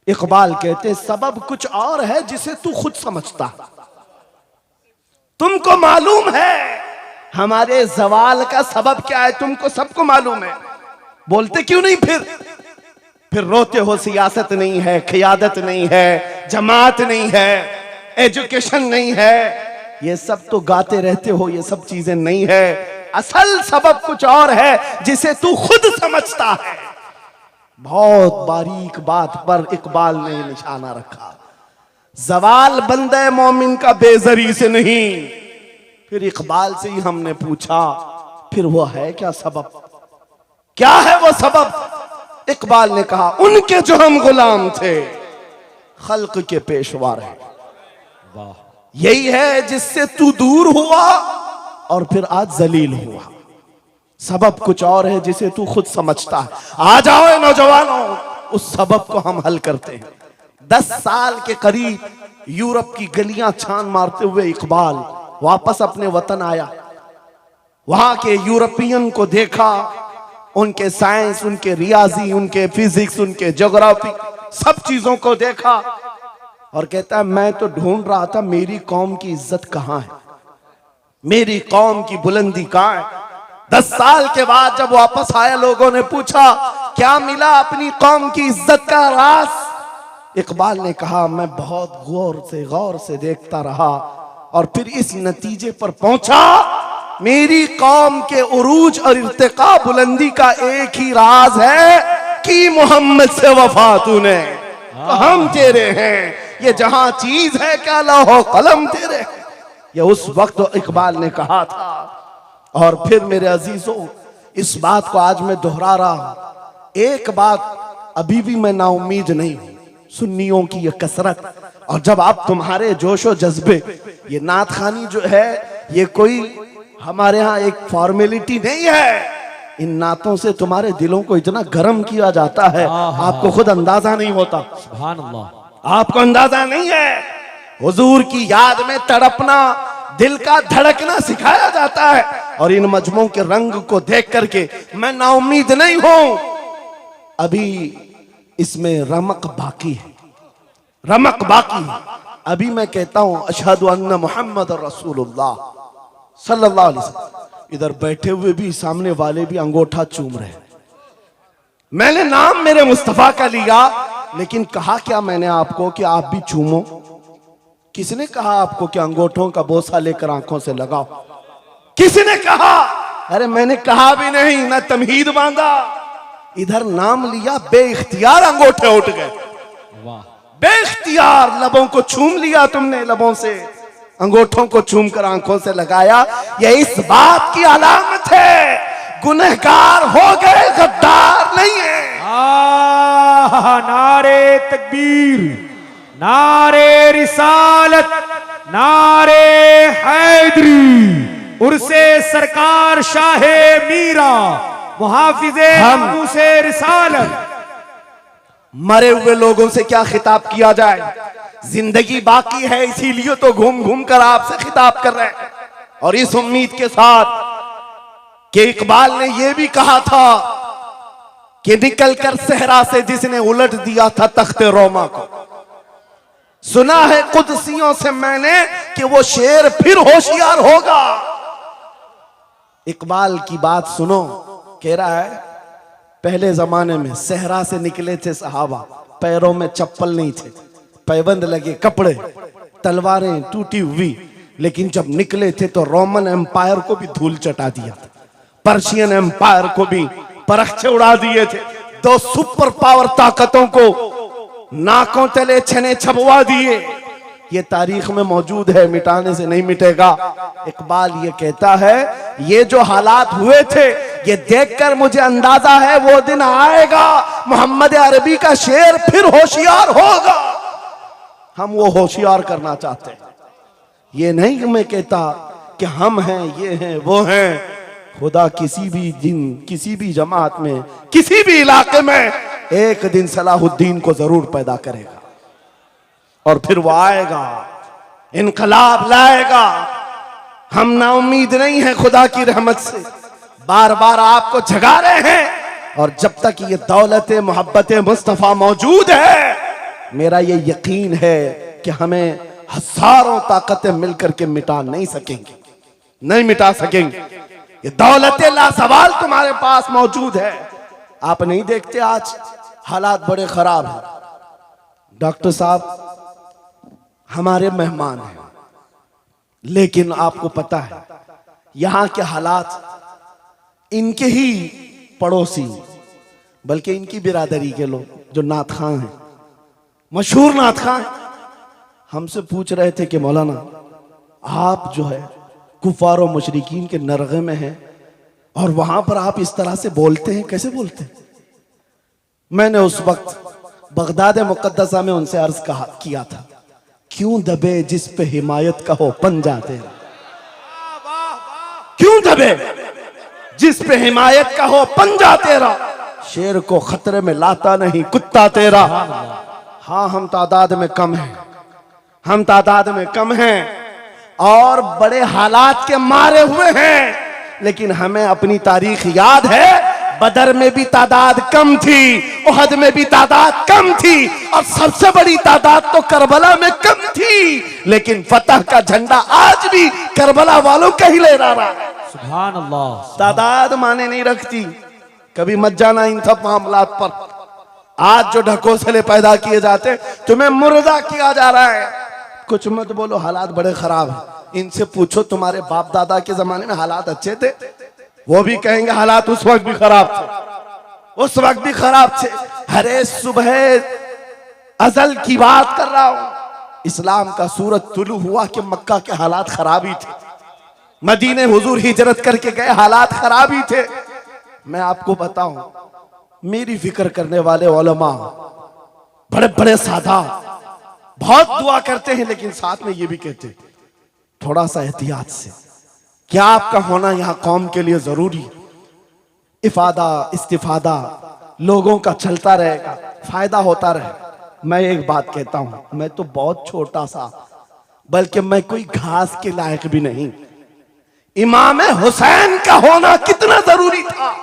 इकबाल कहते सबब कुछ और है जिसे तू खुद समझता। तुमको मालूम है हमारे जवाल का सबब क्या है, तुमको सबको मालूम है, बोलते क्यों नहीं? फिर रोते हो सियासत नहीं है, क़ियादत नहीं है, जमात नहीं है, एजुकेशन नहीं है, ये सब तो गाते रहते हो, ये सब चीजें नहीं है। असल सबब कुछ और है जिसे तू खुद समझता है। बहुत बारीक बात पर इकबाल ने निशाना रखा। जवाल बंदे मोमिन का बेजरी से नहीं। फिर इकबाल से ही हमने पूछा फिर वो है क्या सबब, क्या है वो सबब? इकबाल ने कहा उनके जो हम गुलाम थे खल्क के पेशवा रहे, यही है जिससे तू दूर हुआ और फिर आज जलील हुआ। सबब कुछ और है जिसे तू खुद समझता है। आ जाओ नौजवानों, उस सबब को हम हल करते हैं। 10 साल के करीब यूरोप की गलियां छान मारते हुए इकबाल वापस अपने वतन आया। वहां के यूरोपियन को देखा, उनके साइंस, उनके रियाजी, उनके फिजिक्स, उनके ज्योग्राफी, सब चीजों को देखा और कहता है मैं तो ढूंढ रहा था मेरी कौम की इज्जत कहां है, मेरी कौम की बुलंदी कहां है। 10 साल के बाद जब वापस आया, लोगों ने पूछा क्या मिला अपनी कौम की इज्जत का राज? इकबाल ने कहा मैं बहुत गौर से देखता रहा और फिर इस नतीजे पर पहुंचा मेरी कौम के उरूज और इर्तिका बुलंदी का एक ही राज है कि मोहम्मद से वफा तूने, तो हम तेरे हैं। ये जहां चीज है क्या लौह कलम तेरे हैं। ये उस वक्त इकबाल ने कहा था। और फिर मेरे अजीजों, इस बात को आज मैं दोहरा रहा हूं। एक बात अभी भी मैं नाउम्मीद नहीं हूं, सुन्नियों की ये कसरत और जब आप तुम्हारे जोशो जज्बे, ये नात खानी जो है ये कोई हमारे यहाँ एक फॉर्मेलिटी नहीं है। इन नातों से तुम्हारे दिलों को इतना गर्म किया जाता है आपको खुद अंदाजा नहीं होता। सुभान अल्लाह, आपको अंदाजा नहीं है। हुजूर की याद में तड़पना, दिल का धड़कना सिखाया जाता है। और इन मजमों के रंग को देख करके मैं नाउम्मीद नहीं हूं। अभी इसमें रमक बाकी है, रमक बाकी है। अभी मैं कहता हूं अशहदु अन्ना मुहम्मद रसूलुल्लाह सल्लल्लाहु अलैहि वसल्लम, इधर बैठे हुए भी सामने वाले भी अंगूठा चूम रहे हैं। मैंने नाम मेरे मुस्तफा का लिया, लेकिन कहा क्या मैंने आपको कि आप भी चूमो? किसने कहा आपको कि अंगूठों का बोसा लेकर आंखों से लगाओ? किसने कहा? अरे मैंने कहा भी नहीं, ना तमहीद मांगा, इधर नाम लिया, बेइख्तियार अंगूठे उठ गए। वाह, बेइख्तियार लबों को छूम लिया तुमने, लबों से अंगूठों को चूम कर आंखों से लगाया। यह इस बात की अलामत है गुनहगार हो गए, गद्दार नहीं है। नारे तकबीर, नारे रिसालत, नारे हैदरी, उर्से सरकार शाहे मीरा, मुहाफिजे हम से रिसालत। मरे हुए लोगों से क्या खिताब किया जाए? जिंदगी बाकी है, इसीलिए तो घूम घूम कर आपसे खिताब कर रहे हैं। और इस उम्मीद के साथ कि इकबाल ने यह भी कहा था कि निकल कर सहरा से जिसने उलट दिया था तख्ते रोमा को, सुना है कुदसियों से मैंने कि वो शेर फिर होशियार होगा। इकबाल की बात सुनो, कह रहा है पहले जमाने में सहरा से निकले थे सहाबा, पैरों में चप्पल नहीं थे, पैबंद लगे कपड़े, तलवारें टूटी हुई, लेकिन जब निकले थे तो रोमन एम्पायर को भी धूल चटा दिया था, पर्शियन एम्पायर को भी परखचे उड़ा दिए थे, दो सुपर पावर ताकतों को नाकों तले छने छपवा दिए। ये तारीख में मौजूद है, मिटाने से नहीं मिटेगा। इकबाल ये कहता है ये जो हालात हुए थे ये देखकर मुझे अंदाजा है वो दिन आएगा मोहम्मद अरबी का शेर फिर होशियार होगा। हम वो होशियार करना चाहते हैं। ये नहीं कि मैं कहता कि हम हैं, ये हैं, वो हैं। खुदा किसी भी दिन, किसी भी जमात में, किसी भी इलाके में एक दिन सलाहुद्दीन को जरूर पैदा करेगा और फिर वो आएगा, इनकलाब लाएगा। हम नाउम्मीद नहीं है खुदा की रहमत से, बार बार आपको जगा रहे हैं। और जब तक ये दौलत मोहब्बत मुस्तफा मौजूद है, मेरा ये यकीन है कि हमें हजारों ताकतें मिलकर के मिटा नहीं सकेंगी, नहीं मिटा सकेंगे। ये दौलत लासवाल तुम्हारे पास मौजूद है। आप नहीं देखते आज हालात बड़े खराब हैं। डॉक्टर साहब हमारे मेहमान हैं, लेकिन आपको पता है यहां के हालात इनके ही पड़ोसी, बल्कि इनकी बिरादरी के लोग जो नात खां हैं, मशहूर नात खां हैं, हमसे पूछ रहे थे कि मौलाना आप जो है कुफार और मुशरिकीन के नरगे में हैं और वहां पर आप इस तरह से बोलते हैं, कैसे बोलते हैं? मैंने उस वक्त बगदाद मुकद्दसा में उनसे अर्ज किया था, क्यों दबे जिस पे हिमायत का हो पंजा तेरा, क्यों दबे जिस पे हिमायत का हो पंजा तेरा, शेर को खतरे में लाता नहीं कुत्ता तेरा। हाँ हम तादाद में कम हैं, हम तादाद में कम हैं और बड़े हालात के मारे हुए हैं, लेकिन हमें अपनी तारीख याद है। बदर में भी तादाद कम थी, उहद में भी तादाद कम थी और सबसे बड़ी तादाद तो करबला में कम थी, लेकिन फतह का झंडा आज भी करबला वालों का ही लहरा रहा है। सुभान अल्लाह। तादाद माने नहीं रखती, कभी मत जाना इन सब मामलात पर। आज जो ढकोसले पैदा किए जाते, तुम्हें मुर्दा किया जा रहा है। कुछ मत बोलो, हालात बड़े खराब हैं। इनसे पूछो तुम्हारे बाप दादा के जमाने में हालात अच्छे थे, वो भी कहेंगे हालात उस वक्त भी खराब थे, उस वक्त भी खराब थे। हरे सुबह अजल की बात कर रहा हूं। इस्लाम का सूरज तुलू हुआ कि मक्का के हालात खराब ही थे, मदीने हुजूर हिजरत करके गए, हालात खराब ही थे। मैं आपको बताऊं, मेरी फिक्र करने वाले उलमा बड़े बड़े सादा बहुत दुआ करते हैं, लेकिन साथ में ये भी कहते हैं थोड़ा सा एहतियात से, क्या आपका होना यहां कौम के लिए जरूरी है। इफादा इस्तिफादा लोगों का चलता रहेगा, फायदा होता रहे। मैं एक बात कहता हूं, मैं तो बहुत छोटा सा, बल्कि मैं कोई घास के लायक भी नहीं। इमाम हुसैन का होना कितना जरूरी था।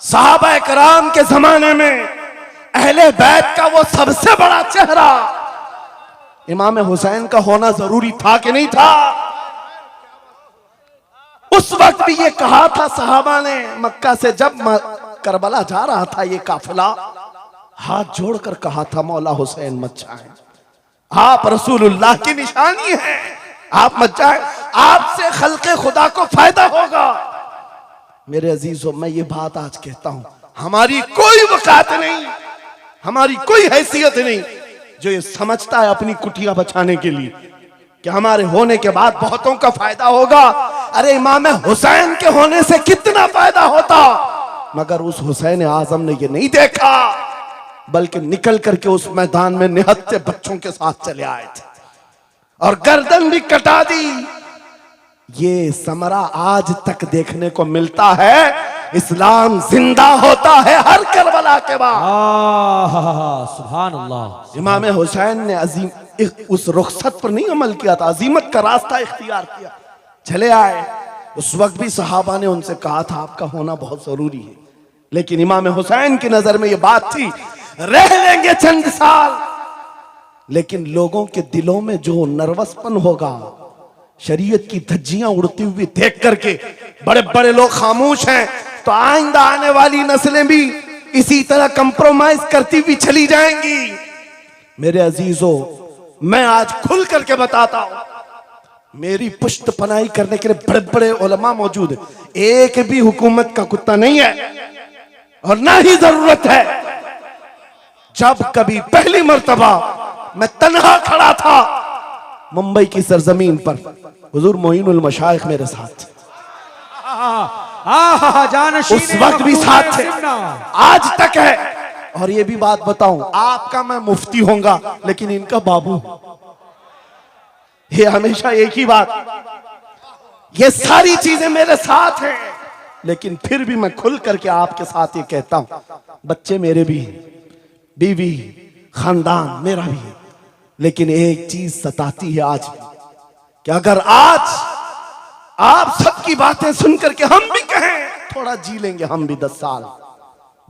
सहाबा कराम के जमाने में अहले बैत का वो सबसे बड़ा चेहरा इमाम हुसैन का होना जरूरी था कि नहीं था? उस वक्त भी ये कहा था सहाबा ने मक्का से, जब करबला जा रहा था ये काफिला, हाथ जोड़कर कहा था मौला हुसैन मत जाए, आप रसूलुल्लाह की निशानी है, आप मत जाए, आपसे खल्के खुदा को फायदा होगा। मेरे अजीजों, मैं ये बात आज कहता हूं, हमारी कोई वकात नहीं, हमारी कोई हैसियत नहीं जो ये समझता है अपनी कुटिया बचाने के लिए कि हमारे होने के बाद बहुतों का फायदा होगा। अरे इमाम हुसैन के होने से कितना फायदा होता, मगर उस हुसैन आजम ने ये नहीं देखा, बल्कि निकल करके उस मैदान में निहत्ते बच्चों के साथ चले आए थे और गर्दन भी कटा दी। ये समरा आज तक देखने को मिलता है। इस्लाम जिंदा होता है हर करबला के बाद। सुभान अल्लाह। इमाम हुसैन ने अजीम उस रुखसत पर नहीं अमल किया था, अजीमत का रास्ता इख्तियार किया, चले आए। उस वक्त भी सहाबा ने उनसे कहा था आपका होना बहुत जरूरी है, लेकिन इमाम हुसैन की नजर में यह बात थी रह लेंगे चंद साल, लेकिन लोगों के दिलों में जो नर्वसपन होगा, शरीयत की धज्जियां उड़ती हुई देख करके बड़े बड़े लोग खामोश हैं, तो आइंदा आने वाली नस्लें भी इसी तरह कंप्रोमाइज करती हुई चली जाएंगी। मेरे अजीजों, मैं आज खुल करके बताता हूं, मेरी पुश्त पनाही करने के लिए बड़े बड़े उलमा मौजूद है, एक भी हुकूमत का कुत्ता नहीं है और ना ही जरूरत है। जब कभी पहली मर्तबा मैं तन्हा खड़ा था मुंबई की सरजमीन पर, हुजूर मोइनुल मशाइख मेरे साथ, उस वक्त भी साथ थे, आज तक है। और ये भी बात बताऊं, आपका मैं मुफ्ती होऊंगा लेकिन इनका बाबू, ये हमेशा एक ही बात, ये सारी चीजें मेरे साथ हैं, लेकिन फिर भी मैं खुल करके आपके साथ ये कहता हूं, बच्चे मेरे भी, बीवी, खानदान मेरा भी है, लेकिन एक चीज सताती है आज कि अगर आज आप सबकी बातें सुन करके हम भी कहें थोड़ा जी लेंगे, हम भी 10 साल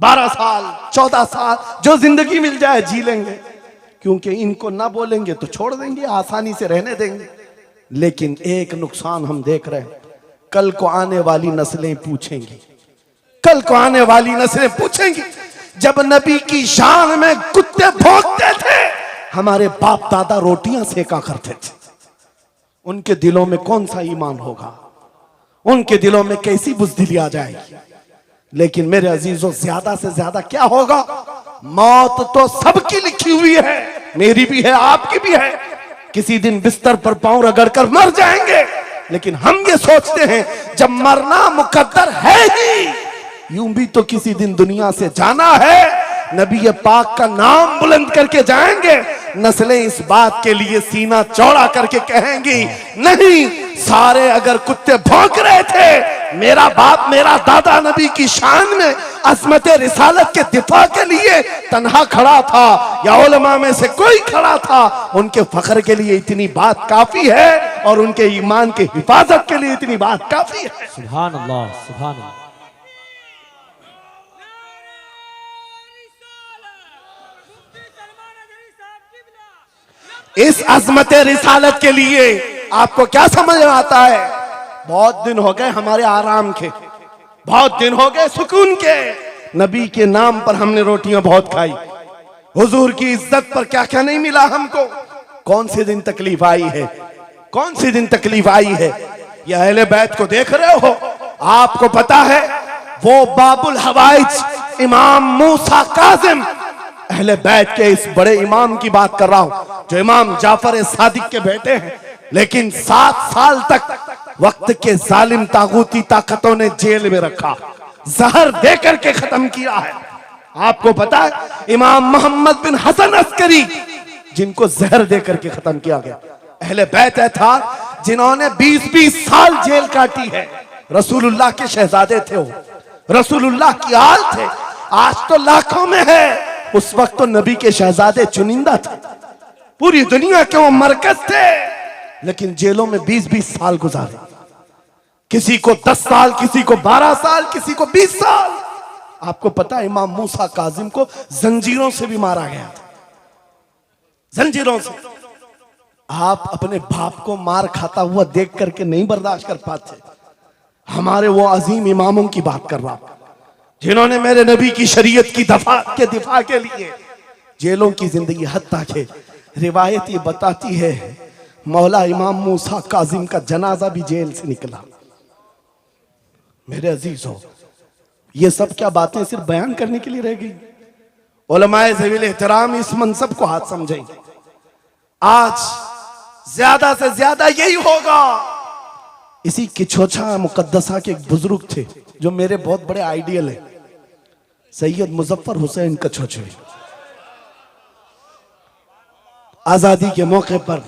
12 साल 14 साल जो जिंदगी मिल जाए जी लेंगे, क्योंकि इनको ना बोलेंगे तो छोड़ देंगे, आसानी से रहने देंगे। लेकिन एक नुकसान हम देख रहे हैं, कल को आने वाली नस्लें पूछेंगी, कल को आने वाली नस्लें पूछेंगी, जब नबी की शान में कुत्ते भौंकते थे हमारे बाप दादा रोटियां सेका करते थे, उनके दिलों में कौन सा ईमान होगा, उनके दिलों में कैसी बुज़दिली आ जाएगी। लेकिन मेरे अजीजों, ज्यादा से ज्यादा क्या होगा, मौत तो सबकी लिखी हुई है, मेरी भी है, आपकी भी है, किसी दिन बिस्तर पर पांव रगड़ कर मर जाएंगे। लेकिन हम ये सोचते हैं जब मरना मुकद्दर है ही, यूं भी तो किसी दिन दुनिया से जाना है, नबी पाक का नाम बुलंद करके जाएंगे, नस्लें इस बात के लिए सीना चौड़ा करके कहेंगी, नहीं, सारे अगर कुत्ते भौंक रहे थे, मेरा बाप मेरा दादा नबी की शान में अज़मत रिसालत के दिफा के लिए तन्हा खड़ा था, या उलमा में से कोई खड़ा था, उनके फख्र के लिए इतनी बात काफी है और उनके ईमान के हिफाजत के लिए इतनी बात काफी है। सुभान अल्लाह, सुभान अल्लाह। इस अज़मत रिसालत के लिए आपको क्या समझ में आता है, बहुत दिन हो गए हमारे आराम के, बहुत दिन हो गए सुकून के, नबी के नाम पर हमने रोटियां बहुत खाई, हुजूर की इज्जत पर क्या क्या नहीं मिला हमको, कौन से दिन तकलीफ आई है, कौन से दिन तकलीफ आई है। ये अहले बैत को देख रहे हो, आपको पता है वो बाबुल हवाइज इमाम मूसा काजिम, अहले बैत के इस बड़े इमाम की बात कर रहा हूं जो इमाम जाफर सादिक के बेटे हैं, लेकिन 7 साल तक वक्त के जालिम तागूती ताकतों ने जेल में रखा, जहर देकर के खत्म किया है। आपको पता है इमाम मोहम्मद बिन हसन अस्करी, जिनको जहर देकर के खत्म किया गया, अहले बैत था जिन्होंने 20-20 साल जेल काटी है। रसूलुल्लाह के शहजादे थे वो, रसूलुल्लाह की आल थे, आज तो लाखों में है, उस वक्त तो नबी के शहजादे चुनिंदा थे, पूरी दुनिया के वो मरकज थे, लेकिन जेलों में 20-20 साल गुजारे, किसी को 10 साल, किसी को 12 साल, किसी को 20 साल। आपको पता है इमाम मूसा काजिम को जंजीरों से भी मारा गया था, जंजीरों से। आप अपने बाप को मार खाता हुआ देख करके नहीं बर्दाश्त कर पाते। हमारे वो अजीम इमामों की बात कर रहा हूं जिन्होंने मेरे नबी की शरीयत की दिफा के लिए जेलों की जिंदगी, हत्ता के रिवायत ये बताती है मौला इमाम मूसा काजिम का जनाजा भी जेल से निकला। मेरे अजीजों, ये सब क्या बातें सिर्फ बयान करने के लिए रह गई? उलमाए ज़वील एहतराम इस मनसब को हाथ समझेंगे। आज ज्यादा से ज्यादा यही होगा। इसी किछोछा मुकद्दसा के एक बुजुर्ग थे जो मेरे बहुत बड़े आइडियल है, सैयद मुजफ्फर हुसैन कछोछे। आजादी के मौके पर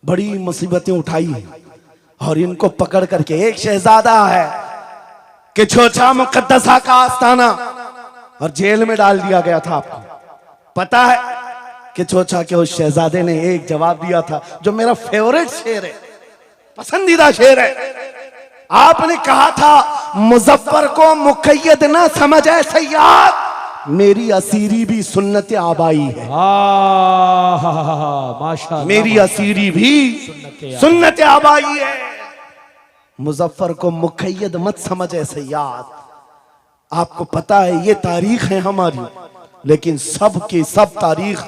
बड़ी मुसीबतें उठाई और इनको पकड़ करके, एक शहजादा है किछोछा मुकद्दसा का आस्थाना, और जेल में डाल दिया गया था। आपको पता है किछोछा के उस शहजादे ने एक जवाब दिया था जो मेरा फेवरेट शेर है, पसंदीदा शेर है। आपने कहा था मुजफ्फर को मुकय्यद ना समझे सैयद, मेरी असीरी भी सुन्नत आबाई है। माशाअल्लाह, मेरी असीरी भी सुन्नत आबाई है। मुजफ्फर को मुकय्यद मत समझे सैयद। आपको पता है ये तारीख है हमारी, लेकिन सब की सब तारीख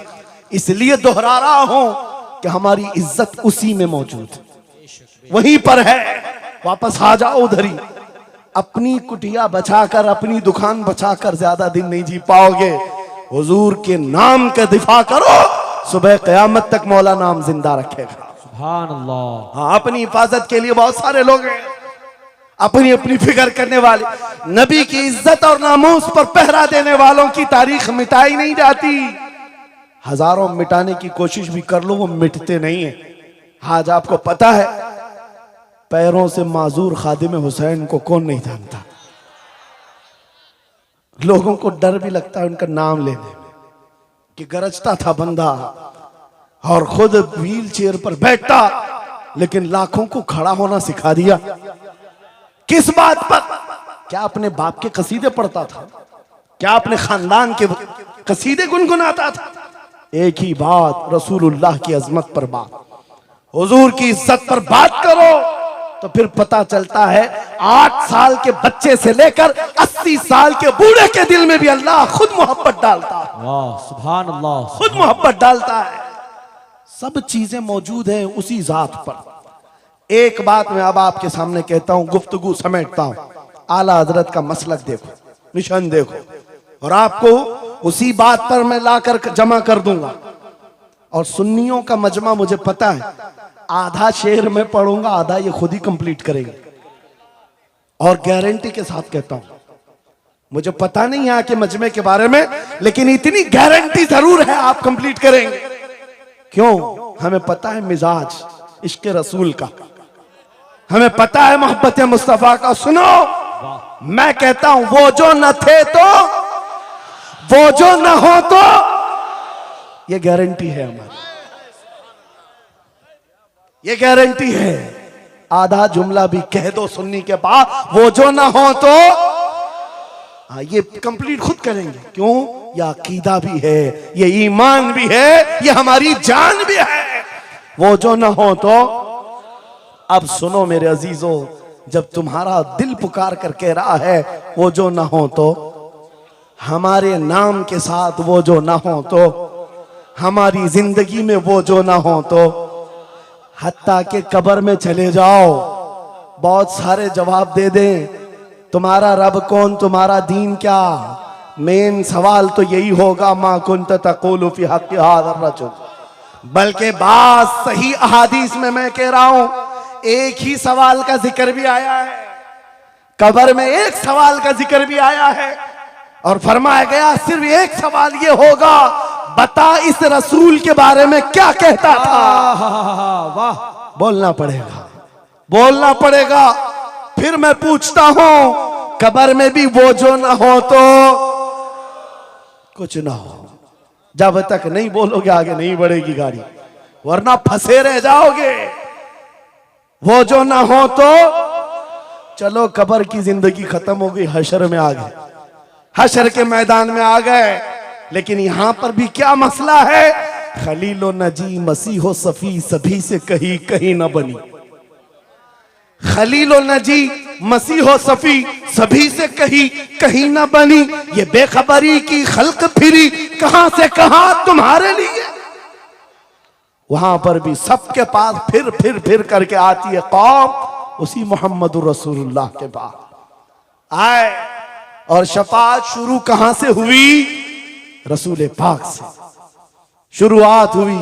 इसलिए दोहरा रहा हूं कि हमारी इज्जत उसी में मौजूद है, वहीं पर है। वापस आ जाओ उधर ही। अपनी कुटिया बचाकर, अपनी दुकान बचाकर ज्यादा दिन नहीं जी पाओगे। हुजूर के नाम का दिफा करो, सुबह क़यामत तक मौला नाम जिंदा रखेगा। सुभान अल्लाह। हाँ, अपनी हिफाजत के लिए बहुत सारे लोग हैं, अपनी अपनी फिक्र करने वाले। नबी की इज्जत और नामूस पर पहरा देने वालों की तारीख मिटाई नहीं जाती। हजारों मिटाने की कोशिश भी कर लो, वो मिटते नहीं है। आज आपको पता है पैरों से माजूर खादिम हुसैन को कौन नहीं जानता। लोगों को डर भी लगता है उनका नाम लेने में कि गरजता था बंदा और खुद व्हील चेयर पर बैठता, लेकिन लाखों को खड़ा होना सिखा दिया। किस बात पर? क्या अपने बाप के कसीदे पढ़ता था? क्या अपने खानदान के कसीदे गुनगुनाता था? एक ही बात, रसूलुल्लाह की अजमत पर बात, हुजूर की इज्जत पर बात करो तो फिर पता चलता है 8 साल के बच्चे से लेकर 80 साल के बूढ़े के दिल में भी अल्लाह खुद मोहब्बत डालता है। वाह, सुभान अल्लाह, खुद मोहब्बत डालता है। सब चीजें मौजूद हैं उसी जात पर। एक बात मैं अब आपके सामने कहता हूं, गुफ्तगू समेटता हूं। आला हजरत का मसलक देखो, मिशन देखो, और आपको उसी बात पर मैं लाकर जमा कर दूंगा। और सुन्नियों का मजमा मुझे पता है, आधा शेर में पढ़ूंगा, आधा ये खुद ही कंप्लीट करेंगे। और गारंटी के साथ कहता हूं, मुझे पता नहीं है कि मजमे के बारे में, लेकिन इतनी गारंटी जरूर है आप कंप्लीट करेंगे। क्यों? हमें पता है मिजाज इश्क रसूल का, हमें पता है मोहब्बत मुस्तफा का। सुनो, मैं कहता हूं वो जो न थे तो, वो जो न हो तो, ये गारंटी है हमारी, ये गारंटी है। आधा जुमला भी कह दो सुन्नी के बाद, वो जो ना हो तो, हाँ ये कंप्लीट खुद करेंगे। क्यों? ये अकीदा भी है, ये ईमान भी है, ये हमारी जान भी है। वो जो ना हो तो। अब सुनो मेरे अजीजों, जब तुम्हारा दिल पुकार कर कह रहा है वो जो ना हो तो, हमारे नाम के साथ वो जो ना हो तो, हमारी जिंदगी में वो जो ना हो तो, हत्ता के कब्र में चले जाओ, बहुत सारे जवाब दे दें, तुम्हारा रब कौन, तुम्हारा दीन क्या। मेन सवाल तो यही होगा, मा कुंत तक़ूलु फी हक़्क़ि हाज़ा रजुल। बल्कि बात सही अहादीस में मैं कह रहा हूं, एक ही सवाल का जिक्र भी आया है, कब्र में एक सवाल का जिक्र भी आया है, और फरमाया गया सिर्फ एक सवाल ये होगा, बता इस रसूल के बारे में क्या कहता था। वाह, बोलना पड़ेगा, बोलना पड़ेगा। फिर मैं पूछता हूं, कब्र में भी वो जो ना हो तो कुछ ना हो। जब तक नहीं बोलोगे आगे नहीं बढ़ेगी गाड़ी, वरना फंसे रह जाओगे। वो जो ना हो तो, चलो कब्र की जिंदगी खत्म हो गई, हशर में आ गए। हशर के मैदान में आ गए। लेकिन यहां पर भी क्या मसला है? खलीलो नजी मसीहो सफी सभी से कहीं कहीं ना बनी। खलीलो नजी मसीहो सफी सभी से कहीं कहीं ना बनी। ये बेखबरी की खल्क फिरी कहां से कहां तुम्हारे लिए। वहां पर भी सबके पास फिर करके आती है कौम उसी मोहम्मद रसूलुल्लाह के पास आए। और शफाअत शुरू कहां से हुई? रसूल पाक से शुरुआत हुई।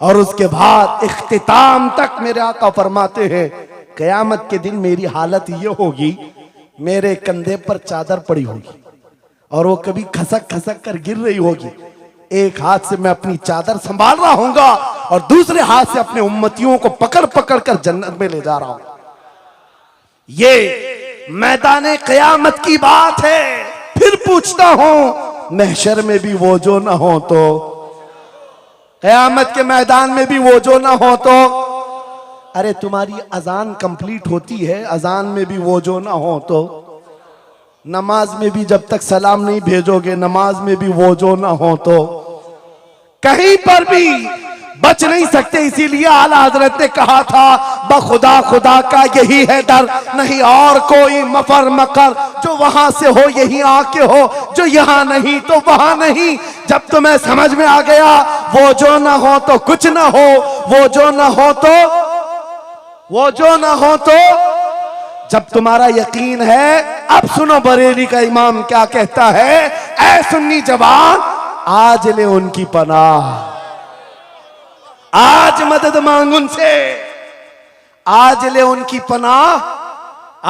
और उसके बाद इख्तिताम तक मेरे आका फरमाते हैं कयामत के दिन मेरी हालत ये होगी, मेरे कंधे पर चादर पड़ी होगी और वो कभी खसक खसक कर गिर रही होगी। एक हाथ से मैं अपनी चादर संभाल रहा हूंगा और दूसरे हाथ से अपने उम्मतियों को पकड़ पकड़ कर जन्नत में ले जा रहा हूं। ये मैदान कयामत की बात है। फिर पूछता हूं महशर में भी वो जो ना हो तो, कयामत के मैदान में भी वो जो ना हो तो। अरे तुम्हारी अजान कंप्लीट होती है, अजान में भी वो जो ना हो तो। नमाज में भी जब तक सलाम नहीं भेजोगे, नमाज में भी वो जो ना हो तो कहीं पर भी बच नहीं सकते। इसीलिए आला हजरत ने कहा था बखुदा खुदा का यही है डर, नहीं और कोई मफर मकर। जो वहां से हो यही आके हो, जो यहां नहीं तो वहां नहीं। जब तुम्हें समझ में आ गया वो जो ना हो तो कुछ ना हो, वो जो ना हो तो, वो जो ना हो तो, जब तुम्हारा यकीन है। अब सुनो बरेली का इमाम क्या कहता है, ऐ सुन्नी जवान आज ले उनकी पनाह, आज मदद मांग उनसे, आज ले उनकी पनाह,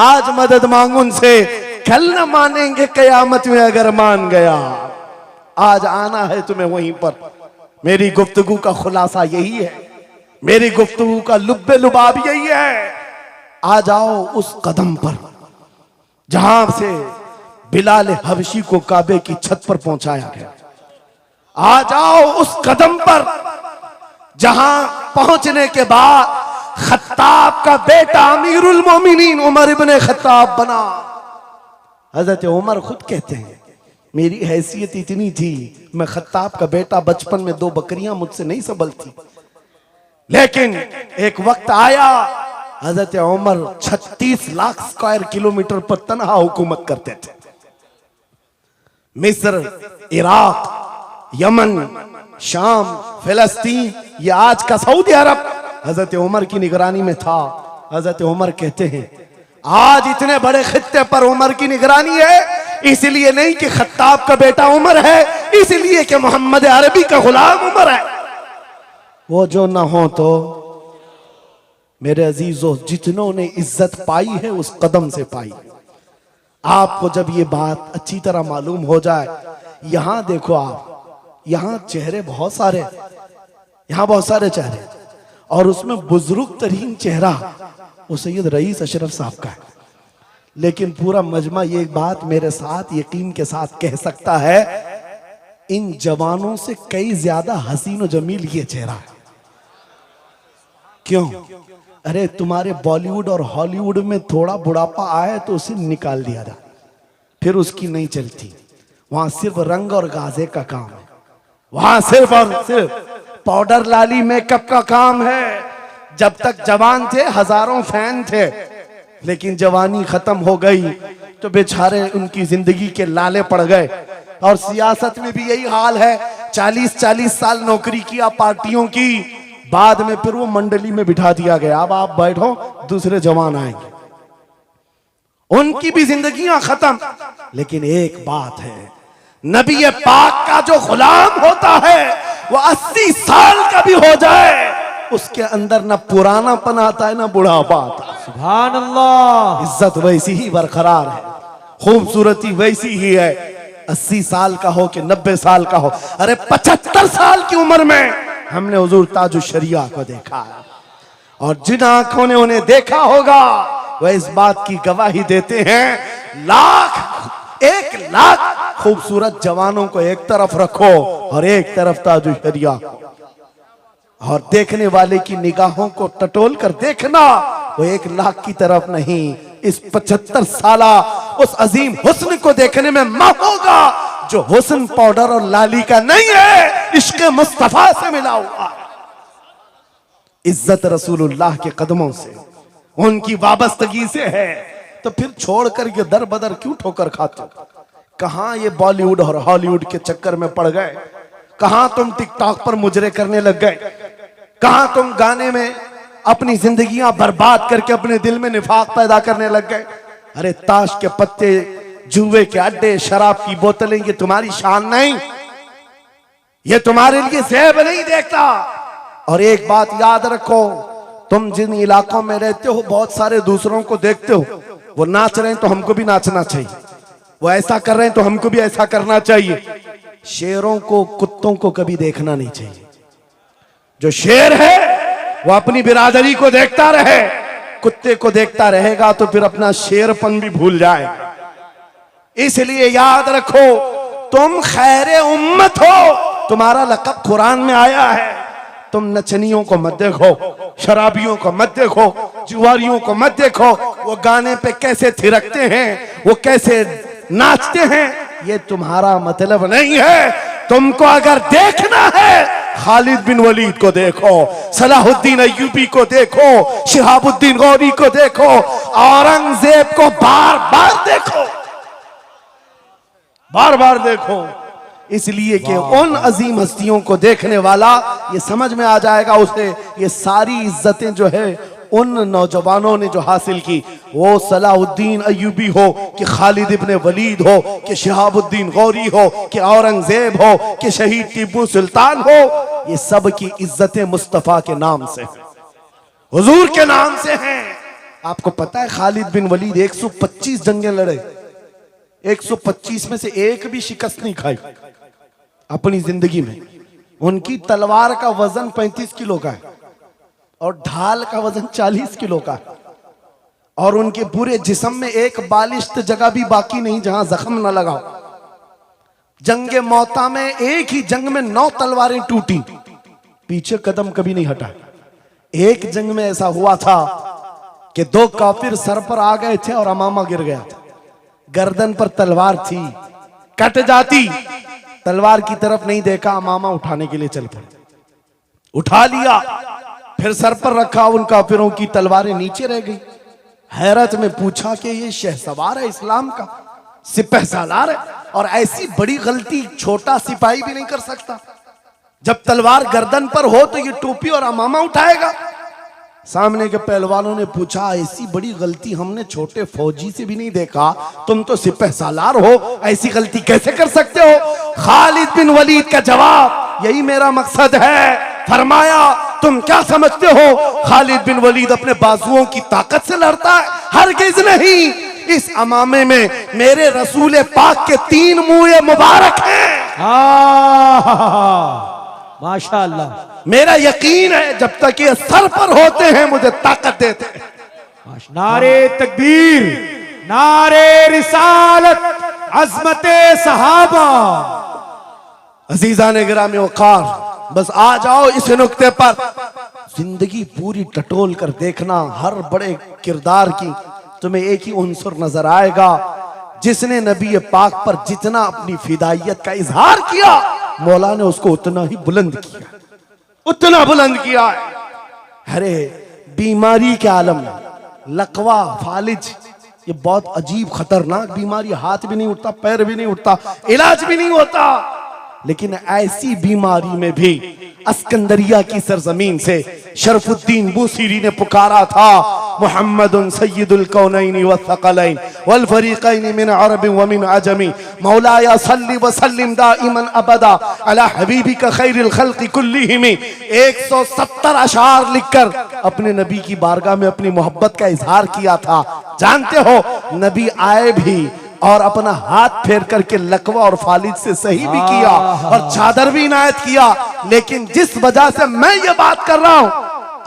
आज मदद मांग उनसे। कल न मानेंगे कयामत में अगर मान गया। आज आना है तुम्हें वहीं पर। मेरी गुफ्तगू का खुलासा यही है, मेरी गुफ्तगू का लुब्बे लुबाब यही है। आ जाओ उस कदम पर जहां से बिलाल हबशी को काबे की छत पर पहुंचाया गया। आ जाओ उस कदम पर जहां पहुंचने के बाद खत्ताब का बेटा अमीरुल मोमिनीन उमर इब्ने खत्ताब बना। हजरत उमर खुद कहते हैं मेरी हैसियत इतनी थी, मैं खत्ताब का बेटा, बचपन में 2 बकरियां मुझसे नहीं संभलती। लेकिन एक वक्त आया हजरत उमर 36 लाख स्क्वायर किलोमीटर पर तनहा हुकूमत करते थे। मिस्र, इराक, यमन, शाम, फिलिस्तीन, ये आज का सऊदी अरब हजरत उमर की निगरानी में था। हजरत उमर कहते हैं आज इतने बड़े खित्ते पर उमर की निगरानी है, इसलिए नहीं कि खत्ताब का बेटा उमर है, इसलिए कि मोहम्मद अरबी का गुलाम उमर है। वो जो ना हो तो मेरे अजीजों, जितनों ने इज्जत पाई है उस कदम से पाई। आपको जब ये बात अच्छी तरह मालूम हो जाए, यहां देखो आप, यहां चेहरे बहुत सारे, यहां बहुत सारे चेहरे, और उसमें बुजुर्ग तरीन चेहरा वो सैयद रईस अशरफ साहब का है। लेकिन पूरा मजमा ये एक बात मेरे साथ यकीन के साथ कह सकता है, इन जवानों से कई ज्यादा हसीन और जमील ये चेहरा है। क्यों? अरे तुम्हारे बॉलीवुड और हॉलीवुड में थोड़ा बुढ़ापा आए तो उसे निकाल दिया जाए, फिर उसकी नहीं चलती। वहां सिर्फ रंग और गाजे का काम है, वहां सिर्फ और सिर्फ पाउडर लाली मेकअप का काम है। जब तक जवान थे हजारों फैन थे, लेकिन जवानी खत्म हो गई तो बेचारे उनकी जिंदगी के लाले पड़ गए। और सियासत में भी यही हाल है। 40-40 साल नौकरी किया पार्टियों की, बाद में फिर वो मंडली में बिठा दिया गया, अब आप बैठो दूसरे जवान आएंगे, उनकी भी जिंदगियां खत्म। लेकिन एक बात है, नबी पाक का जो गुलाम होता है वो 80 साल का भी हो जाए, उसके अंदर ना पुरानापन आता है ना बुढ़ापा आता है। सुभान अल्लाह। इज्जत वैसी ही बरकरार है, खूबसूरती वैसी ही है। 80 साल का हो कि 90 साल का हो। अरे 75 साल की उम्र में हमने हुजूर ताजुश शरिया को देखा है, और जिन आंखों ने उन्हें देखा होगा वह इस बात की गवाही देते हैं, 1 लाख खूबसूरत जवानों को एक तरफ रखो और एक तरफ ताजुश शरिया, और देखने वाले की निगाहों को टटोल कर देखना, वो 1 लाख की तरफ नहीं इस 75 साला उस अजीम हुस्न को देखने में मां होगा जो हुस्न पाउडर और लाली का नहीं है, इश्क मुस्तफा से मिला हुआ। इज्जत रसूलुल्लाह के कदमों से, उनकी वाबस्तगी से है। तो फिर छोड़ कर ये दर बदर क्यों ठोकर खाते हो? कहां ये बॉलीवुड और हॉलीवुड के चक्कर में पड़ गए? कहां तुम टिकटॉक पर मुजरे करने लग गए? कहां तुम गाने में अपनी जिंदगियां बर्बाद करके अपने दिल में निफाक पैदा करने लग गए? अरे ताश के पत्ते, जुए के अड्डे, शराब की बोतलें, ये तुम्हारी शान नहीं, ये तुम्हारे लिए ज़ेब नहीं देखता। और एक बात याद रखो, तुम जिन इलाकों में रहते हो बहुत सारे दूसरों को देखते हो, वो नाच रहे हैं तो हमको भी नाचना चाहिए, वो ऐसा कर रहे हैं तो हमको भी ऐसा करना चाहिए। शेरों को, कुत्तों को कभी देखना नहीं चाहिए। जो शेर है वो अपनी बिरादरी को देखता रहे, कुत्ते को देखता रहेगा तो फिर अपना शेरपन भी भूल जाएगा। इसलिए याद रखो, तुम खैरे उम्मत हो, तुम्हारा लक़ब कुरान में आया है। तुम नचनियों को मत देखो, शराबियों को मत देखो, जुआरियों को मत देखो, वो गाने पे कैसे थिरकते हैं, वो कैसे नाचते हैं, ये तुम्हारा मतलब नहीं है। तुमको अगर देखना है, खालिद बिन वलीद को देखो, सलाहुद्दीन अय्यूबी को देखो, शिहाबुद्दीन गौरी को देखो, औरंगजेब को बार बार देखो, बार बार देखो। इसलिए कि उन अजीम हस्तियों को देखने वाला ये समझ में आ जाएगा उसे ये सारी इज्जतें जो है उन नौजवानों ने जो हासिल की, वो सलाहुद्दीन अय्यूबी हो कि खालिद इब्न वलीद हो कि शिहाबुद्दीन गौरी हो कि औरंगजेब हो कि शहीद टीपू सुल्तान हो, ये सब की इज्जतें मुस्तफा के नाम से, हुजूर के नाम से हैं। आपको पता है खालिद बिन वलीद 125 जंगें लड़े, 125 में से एक भी शिकस्त नहीं खाई अपनी जिंदगी में। उनकी तलवार का वजन 35 किलो का है और ढाल का वजन 40 किलो का है, और उनके पूरे जिस्म में एक बालिश्त जगह भी बाकी नहीं जहां जख्म न लगा। जंगे मौता में एक ही जंग में 9 तलवारें टूटी, पीछे कदम कभी नहीं हटा। एक जंग में ऐसा हुआ था कि 2 काफिर सर पर आ गए थे और अमामा गिर गया था, गर्दन पर तलवार थी, कट जाती, तलवार की तरफ नहीं देखा, अमामा उठाने के लिए चल पड़े, उठा लिया, फिर सर पर रखा, उन काफिरों की तलवारें नीचे रह गई। हैरत में पूछा कि ये शहसवार है इस्लाम का, सिपह सालार है, और ऐसी बड़ी गलती छोटा सिपाही भी नहीं कर सकता। जब तलवार गर्दन पर हो तो ये टोपी और अमामा उठाएगा। सामने के पहलवानों ने पूछा, ऐसी बड़ी गलती हमने छोटे फौजी से भी नहीं देखा, तुम तो सिपह सालार हो, ऐसी गलती कैसे कर सकते हो? खालिद बिन वलीद का जवाब, यही मेरा मकसद है। फरमाया, तुम क्या समझते हो खालिद बिन वलीद अपने बाजुओं की ताकत से लड़ता है? हरगिज नहीं। इस अमामे में मेरे रसूल पाक के 3 मुँह मुबारक हैं। माशाअल्लाह। मेरा यकीन है जब तक ये सर पर होते हैं मुझे ताकत देते हैं। नारे तकबीर, नारे रिसालत, अजमते सहाबा। अजीजा ने गिरामी वकार, बस आ जाओ इस नुक्ते पर, जिंदगी पूरी टटोल कर देखना, हर बड़े किरदार की तुम्हें एक ही उन्सुर नजर आएगा, जिसने नबी पाक पर जितना अपनी फिदाइयत का इजहार किया, मौला ने उसको उतना ही बुलंद किया, उतना बुलंद किया। अरे बीमारी के आलम में लकवा, फालिज, ये बहुत अजीब खतरनाक बीमारी, हाथ भी नहीं उठता, पैर भी नहीं उठता, इलाज भी नहीं होता। लेकिन ऐसी बीमारी में भी अस्कंदरिया की सरजमीन से शरफुद्दीन बूसीरी ने पुकारा था, मुहम्मदुन सय्यिदुल कौनैनि वस्सक़लैन वल फरीक़ैन मिन अरब व मिन अजमी, मौलाया सल्लि व सल्लिम दाइमन अबदा अला हबीबिका खैरिल खल्क़ि कुल्लिहिम। 170 अशार लिखकर अपने नबी की बारगाह में अपनी मोहब्बत का इजहार किया था। जानते हो, नबी आए भी और अपना हाथ फेर करके लकवा और फालिद से सही भी किया और चादर भी इनायत किया। लेकिन जिस वजह से मैं ये बात कर रहा हूं,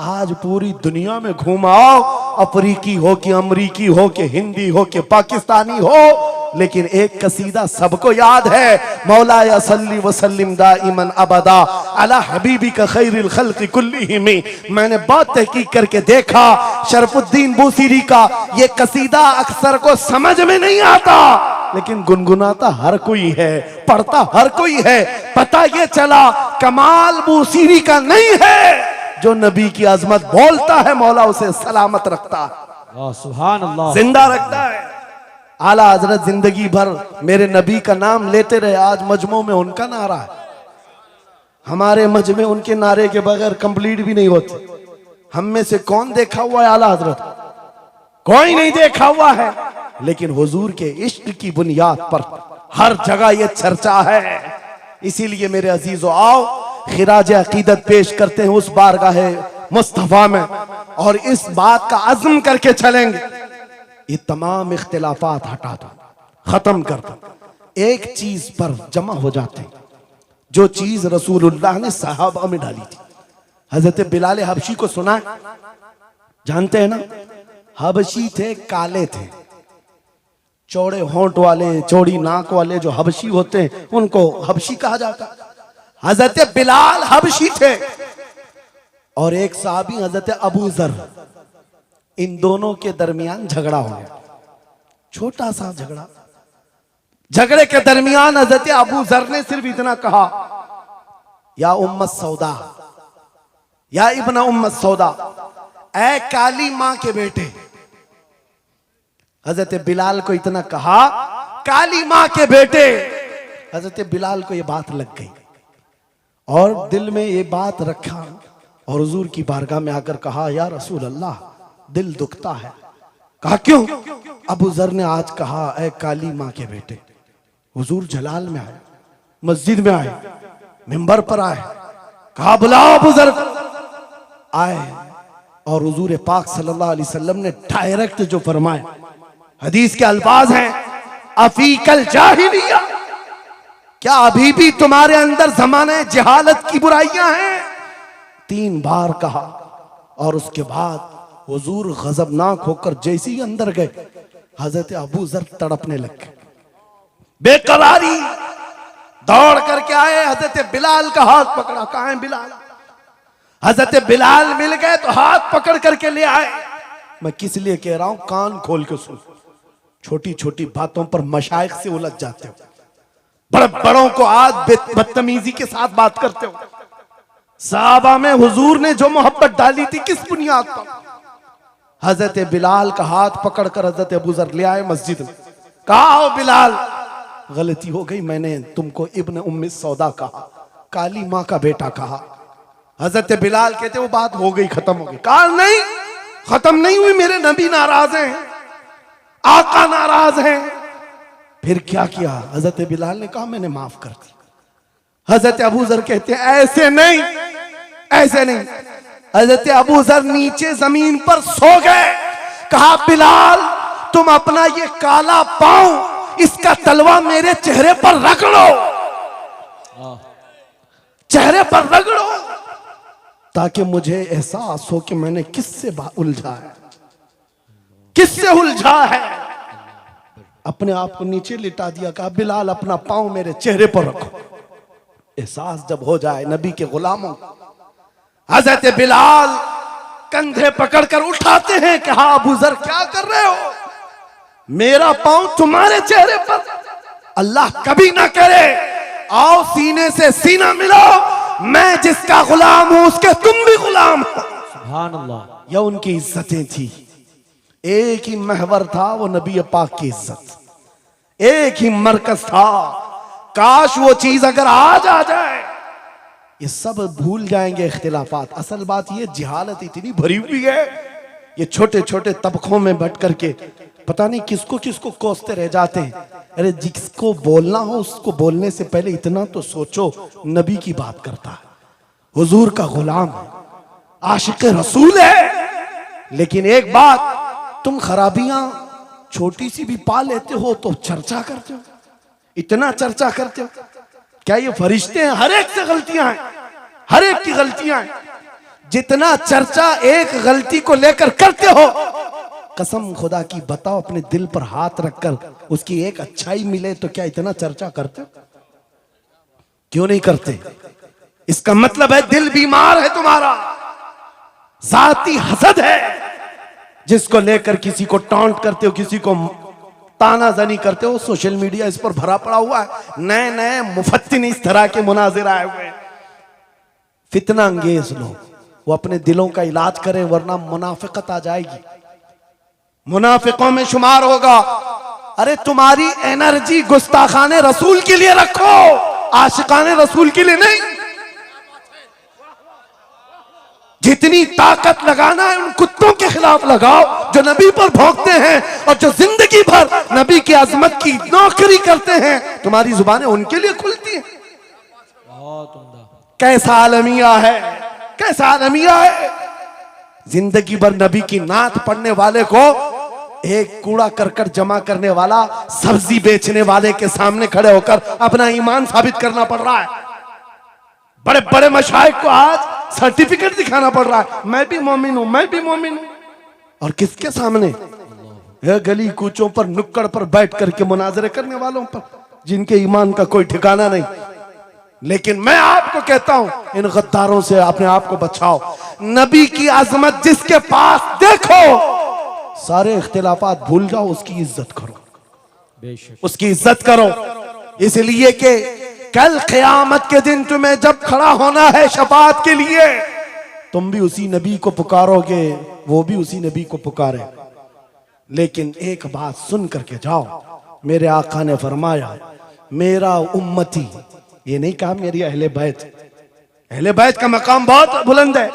आज पूरी दुनिया में घूमाओ, अफ्रीकी हो कि अमरीकी हो कि हिंदी हो कि पाकिस्तानी हो, लेकिन एक कसीदा सबको याद है, मौला या सल्ली वसल्लिम दाइमन अबदा अला हबीबी का खैरिल खल्क़ि कुल्लिहिम। मैंने बहुत तहकीक करके देखा, शरफुद्दीन बूसीरी का ये कसीदा अक्सर को समझ में नहीं आता, लेकिन गुनगुनाता हर कोई है, पढ़ता हर कोई है। पता ये चला कमाल बूसीरी का नहीं है, जो नबी की अजमत बोलता है मौला उसे सलामत रखता है, सुभान अल्लाह, जिंदा रखता है। आला हजरत जिंदगी भर मेरे नबी का नाम लेते रहे, आज मजमू में उनका नारा है। हमारे मजमे उनके नारे के बगैर कंप्लीट भी नहीं होते। हम में से कौन देखा हुआ है आला हजरत? कोई नहीं देखा हुआ है, लेकिन हुजूर के इश्क की बुनियाद पर हर जगह ये चर्चा है। इसीलिए मेरे अजीजों, आओ खिराज अकीदत पेश करते हैं उस बारगाह मुस्तफा में, और इस बात का अज़्म करके चलेंगे, ये तमाम इख्तिलाफात हटा दो, खत्म कर दो, एक चीज पर जमा हो जाते हैं, जो चीज रसूलुल्लाह ने सहाबा में डाली थी। हजरत बिलाल हबशी को सुना है? जानते हैं ना? हबशी थे, काले थे, चौड़े होंठ वाले, चौड़ी नाक वाले जो हबशी होते हैं उनको हबशी कहा जाता है। हजरत बिलाल हबशी थे, और एक साहबी हजरत अबू जर, इन दोनों के दरमियान झगड़ा हो गया, छोटा सा झगड़ा। झगड़े के दरमियान हजरत अबू जर ने सिर्फ इतना कहा, या उम्मत सौदा, या इब्न उम्मत सौदा, ऐ काली मां के बेटे। हजरत बिलाल को इतना कहा, काली मां के बेटे। हजरत बिलाल को यह बात लग गई और दिल में ये बात रखा, और हुजूर की बारगाह में आकर कहा, या रसूल अल्लाह, दिल दुखता है। कहा क्यों? अबू जर ने आज कहा, ऐ काली मां के बेटे। हुजूर जलाल में आए, मस्जिद में आए, मिंबर पर आए, कहा बुलाओ अबू जर। आए, और हुजूर पाक सल्लल्लाहु अलैहि वसल्लम ने डायरेक्ट जो फरमाए, हदीस के अल्फाज हैं, अफीकल जाहिलिया, क्या अभी भी तुम्हारे अंदर जमाने जहालत की बुराइयां हैं? 3 बार कहा, और उसके बाद हुजूर गजबनाक होकर जैसे ही अंदर गए, हजरत अबू जर तड़पने लग गए, बेकरारी। दौड़ करके आए, हजरत बिलाल का हाथ पकड़ा, कहां है बिलाल? हजरत बिलाल मिल गए तो हाथ पकड़ करके ले आए। मैं किस लिए कह रहा हूं, कान खोल के सुन। छोटी छोटी बातों पर मशाइख से उलझ जाते हो, बड़े बड़ों को आज बदतमीजी के साथ बात करते हो। साहबा में हुजूर ने जो मोहब्बत डाली थी, किस बुनियाद पर? हजरत बिलाल का हाथ पकड़कर हजरत अबू जर ले आए मस्जिद में, कहा हो बिलाल, गलती हो गई, मैंने तुमको इब्न उम्मी सौदा कहा, काली मां का बेटा कहा। हजरत बिलाल कहते वो बात हो गई, खत्म हो गई। कहा नहीं, खत्म नहीं हुई, मेरे नबी नाराज हैं, आका नाराज हैं। फिर क्या किया? हजरत बिलाल ने कहा मैंने माफ कर दी। हजरत अबू जर कहते हैं ऐसे नहीं, ऐसे नहीं। हजरत अबू जर नीचे जमीन पर सो गए। कहा बिलाल, तुम अपना ये काला पांव, इसका तलवा मेरे चेहरे पर रख लो, चेहरे पर रगड़ो, ताकि मुझे एहसास हो कि मैंने किससे उलझा है, किससे उलझा है। अपने आप को नीचे लिटा दिया। कहा बिलाल, अपना पांव मेरे चेहरे पर रखो, एहसास जब हो जाए नबी के गुलामों। हजरत बिलाल कंधे पकड़कर उठाते हैं। कहा अबू जर क्या कर रहे हो? मेरा पांव तुम्हारे चेहरे पर, अल्लाह कभी ना करे। आओ सीने से सीना मिलो, मैं जिसका गुलाम हूं उसके तुम भी गुलाम हो। सुभान अल्लाह। यह उनकी इज्जतें थी। एक ही महवर था वो नबी पाक की इज्जत, एक ही मरकज था। काश वो चीज अगर आज आ जाए, ये सब भूल जाएंगे इख्तिलाफात। असल बात ये, जिहालत इतनी भरी हुई है, ये छोटे छोटे तबकों में बट करके पता नहीं किसको किसको कोसते रह जाते हैं। अरे जिसको बोलना हो उसको बोलने से पहले इतना तो सोचो, नबी की बात करता है, हुजूर का गुलाम है, आशिक रसूल है। लेकिन एक बात, तुम खराबियां छोटी सी भी पा लेते हो तो चर्चा करते हो, इतना चर्चा करते हो। क्या ये फरिश्ते हैं? हर एक से गलतियां हैं, हर एक की गलतियां हैं। जितना चर्चा एक गलती को लेकर करते हो, कसम खुदा की बताओ, अपने दिल पर हाथ रखकर उसकी एक अच्छाई मिले तो क्या इतना चर्चा करते? क्यों नहीं करते? इसका मतलब है दिल बीमार है तुम्हारा, जाती हसद है, जिसको लेकर किसी को टॉन्ट करते हो, किसी को तानाजनी करते हो। सोशल मीडिया इस पर भरा पड़ा हुआ है, नए नए मुफत्तिन इस तरह के मुनाजिर आए हुए हैं, फितना अंगेज लोग। वो अपने दिलों का इलाज करें, वरना मुनाफिकत आ जाएगी, मुनाफिकों में शुमार होगा। अरे तुम्हारी एनर्जी गुस्ताखाने रसूल के लिए रखो, आशिकाने रसूल के लिए नहीं। जितनी ताकत लगाना है उन कुत्तों के खिलाफ लगाओ जो नबी पर भौंकते हैं और जो जिंदगी भर नबी की अजमत की नौकरी करते हैं। तुम्हारी जुबानें उनके लिए खुलती हैं। कैसा आलमिया है, कैसा आलमिया है। जिंदगी भर नबी की नात पढ़ने वाले को एक कूड़ा करकट जमा करने वाला, सब्जी बेचने वाले के सामने खड़े होकर अपना ईमान साबित करना पड़ रहा है। बड़े बड़े मशाइख को आज सर्टिफिकेट दिखाना पड़ रहा है, मैं भी मोमिन हूं, मैं भी मोमिन हूं। और किसके सामने? गली कूचों पर, नुक्कड़ पर बैठ करके मुनाजरे करने वालों पर, जिनके ईमान का कोई ठिकाना नहीं। लेकिन मैं आपको कहता हूं, इन गद्दारों से अपने आप को बचाओ। नबी की अजमत जिसके पास देखो, सारे इख्तिलाफात भूल जाओ, उसकी इज्जत करो, उसकी इज्जत करो। इसलिए कि कल क़यामत के दिन तुम्हें जब खड़ा होना है शफाअत के लिए, तुम भी उसी नबी को पुकारोगे, वो भी उसी नबी को पुकारे। लेकिन एक बात सुन करके जाओ, मेरे आका ने फरमाया मेरा उम्मती, ये नहीं कहा मेरी अहले बैत, अहले बैत का मकाम बहुत बुलंद है।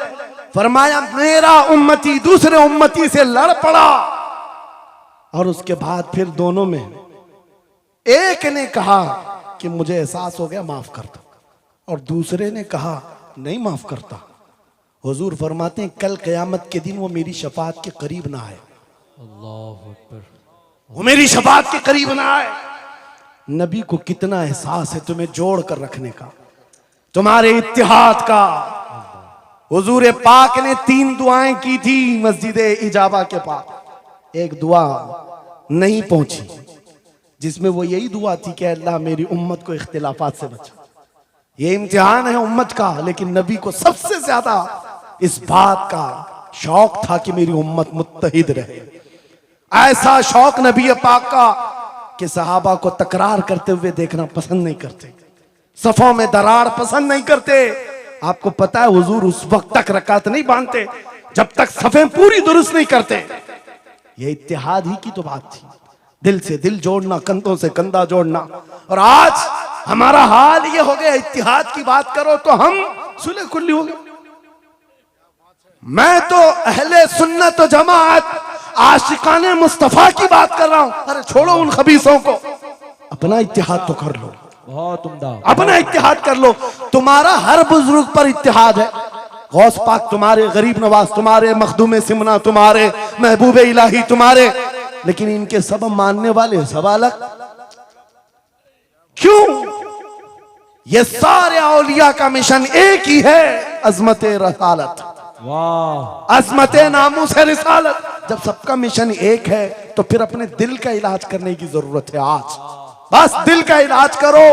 फरमाया मेरा उम्मती दूसरे उम्मती से लड़ पड़ा, और उसके बाद फिर दोनों में एक ने कहा कि मुझे एहसास हो गया, माफ करता, और दूसरे ने कहा नहीं माफ करता। हुजूर फरमाते हैं कल क़यामत के दिन वो मेरी शफाअत के करीब ना आए, अल्लाह अकबर, वो मेरी शफाअत के करीब ना आए। नबी को कितना एहसास है तुम्हें जोड़ कर रखने का, तुम्हारे इत्तिहाद का। हुजूर पाक ने 3 दुआएं की थी मस्जिद इजाबा के पास, एक दुआ नहीं पहुंची, जिसमें वो यही दुआ थी कि अल्लाह मेरी उम्मत को इख्तिलाफात से बचा। ये इम्तिहान है उम्मत का, लेकिन नबी को सबसे ज्यादा इस बात का शौक था कि मेरी उम्मत मुत्तहिद रहे। ऐसा शौक नबी पाक का कि सहाबा को तकरार करते हुए देखना पसंद नहीं करते, सफों में दरार पसंद नहीं करते। आपको पता है हुजूर उस वक्त तक रकात नहीं बांधते जब तक सफें पूरी दुरुस्त नहीं करते। ये इत्तिहाद ही की तो बात थी, दिल से दिल जोड़ना, कंधों से कंधा जोड़ना। और आज हमारा हाल ये हो गया, इत्तिहाद की बात करो तो हम सुलह कुल्ली हो गए। मैं तो अहले सुन्नत व जमात आशिकाने मुस्तफा की बात कर रहा हूं। अरे छोड़ो उन खबीसों को, अपना इत्तिहाद तो कर लो, बहुत उम्दा, अपना इत्तिहाद कर लो। तुम्हारा हर बुजुर्ग पर इत्तिहाद है, गौस पाक तुम्हारे, गरीब नवाज तुम्हारे, मखदूम सिमना तुम्हारे, महबूब इलाही तुम्हारे, लेकिन इनके सब मानने वाले सब अलग। क्यों? ये सारे औलिया का मिशन एक ही है, अजमत रसालत, वाह, अजमत नामूस रिसालत। जब सबका मिशन एक है तो फिर अपने दिल का इलाज करने की जरूरत है। आज बस दिल का इलाज करो।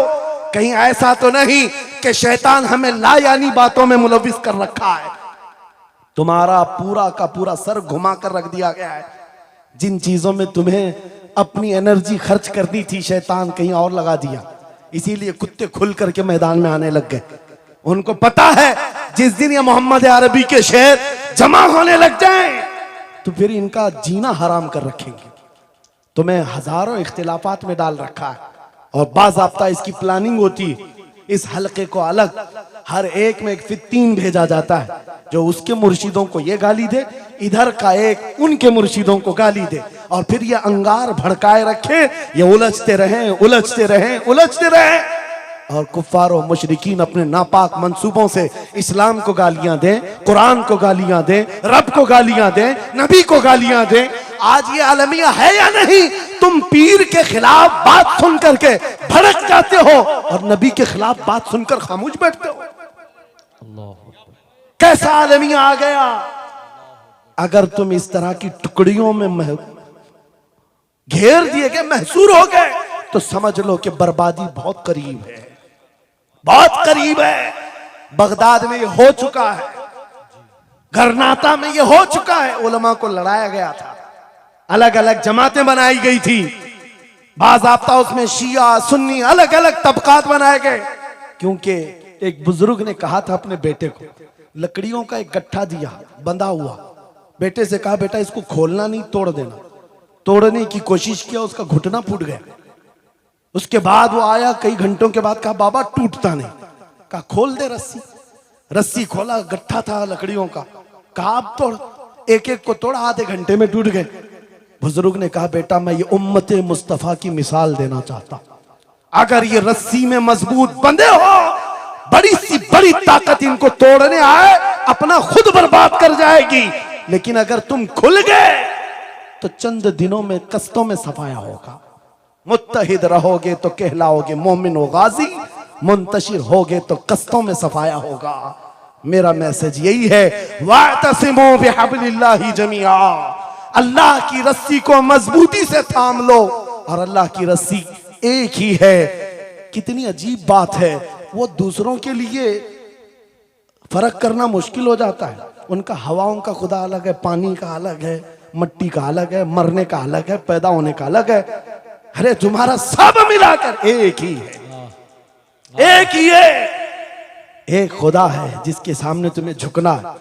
कहीं ऐसा तो नहीं कि शैतान हमें लायानी बातों में मुलविस कर रखा है, तुम्हारा पूरा का पूरा सर घुमा कर रख दिया गया है। जिन चीजों में तुम्हें अपनी एनर्जी खर्च करनी थी, शैतान कहीं और लगा दिया। इसीलिए कुत्ते खुल करके मैदान में आने लग गए। उनको पता है जिस दिन ये मोहम्मद अरबी के शेर जमा होने लग जाएं तो फिर इनका जीना हराम कर रखेंगे। तुम्हें हजारों इख्तिलाफात में डाल रखा है, और बाज़ाब्ता इसकी प्लानिंग होती है। इस हलके को अलग हर एक में एक फित्तीन भेजा जाता है, जो उसके मुर्शिदों को ये गाली दे, इधर का एक उनके मुर्शिदों को गाली दे, और फिर ये अंगार भड़काए रखे, ये उलझते रहें, उलझते रहें, उलझते रहें। और कुफ्फार और मुशरिकीन अपने नापाक मंसूबों से इस्लाम को गालियां दें, कुरान को गालियां दें, रब को गालियां दें, नबी को गालियां दें। आज ये आलमिया है या नहीं? तुम पीर के खिलाफ बात सुन करके भड़क जाते हो और नबी के खिलाफ बात सुनकर खामोश बैठते हो। कैसा आलमिया आ गया, अगर तुम इस तरह की टुकड़ियों में घेर दिए गए, महसूर हो गए, तो समझ लो कि बर्बादी बहुत करीब है, बहुत करीब है। बगदाद में ये हो चुका है, गरनाता में ये हो चुका है। उलमा को लड़ाया गया था, अलग अलग जमातें बनाई गई थी, बाज़ाब्ता उसमें शिया सुन्नी अलग अलग तबकात बनाए गए, क्योंकि एक बुजुर्ग ने कहा था अपने बेटे को, लकड़ियों का एक गट्ठा दिया बंधा हुआ, बेटे से कहा बेटा इसको खोलना नहीं, तोड़ देना। तोड़ने की कोशिश किया, उसका घुटना फूट गया। उसके बाद वो आया कई घंटों के बाद, कहा बाबा टूटता नहीं। कहा खोल दे रस्सी। रस्सी खोला, गट्ठा था लकड़ियों का। कहा अब तोड़। एक एक को तोड़ा, आधे घंटे में टूट गए। बुजुर्ग ने कहा बेटा मैं ये उम्मत मुस्तफा की मिसाल देना चाहता, अगर ये रस्सी में मजबूत बंधे हो, बड़ी सी बड़ी ताकत इनको तोड़ने आए अपना खुद बर्बाद कर जाएगी, लेकिन अगर तुम खुल गए तो चंद दिनों में कस्तों में सफाया होगा। मुत्तहिद रहोगे तो कहलाओगे मोमिन व गाजी, मुंतशिर होगे तो कस्तों में सफाया होगा। मेरा मैसेज यही है, वातसिमू बिहब्लिल्लाहि जमीआ, अल्लाह की रस्सी को मजबूती से थाम लो, और अल्लाह की रस्सी एक ही है। कितनी अजीब बात है, वो दूसरों के लिए फर्क करना मुश्किल हो जाता है। उनका हवाओं का खुदा अलग है, पानी का अलग है, मट्टी का अलग है, मरने का अलग है, पैदा होने का अलग है। अरे तुम्हारा सब मिलाकर एक ही है, एक ही है। एक खुदा है जिसके सामने तुम्हें झुकना है।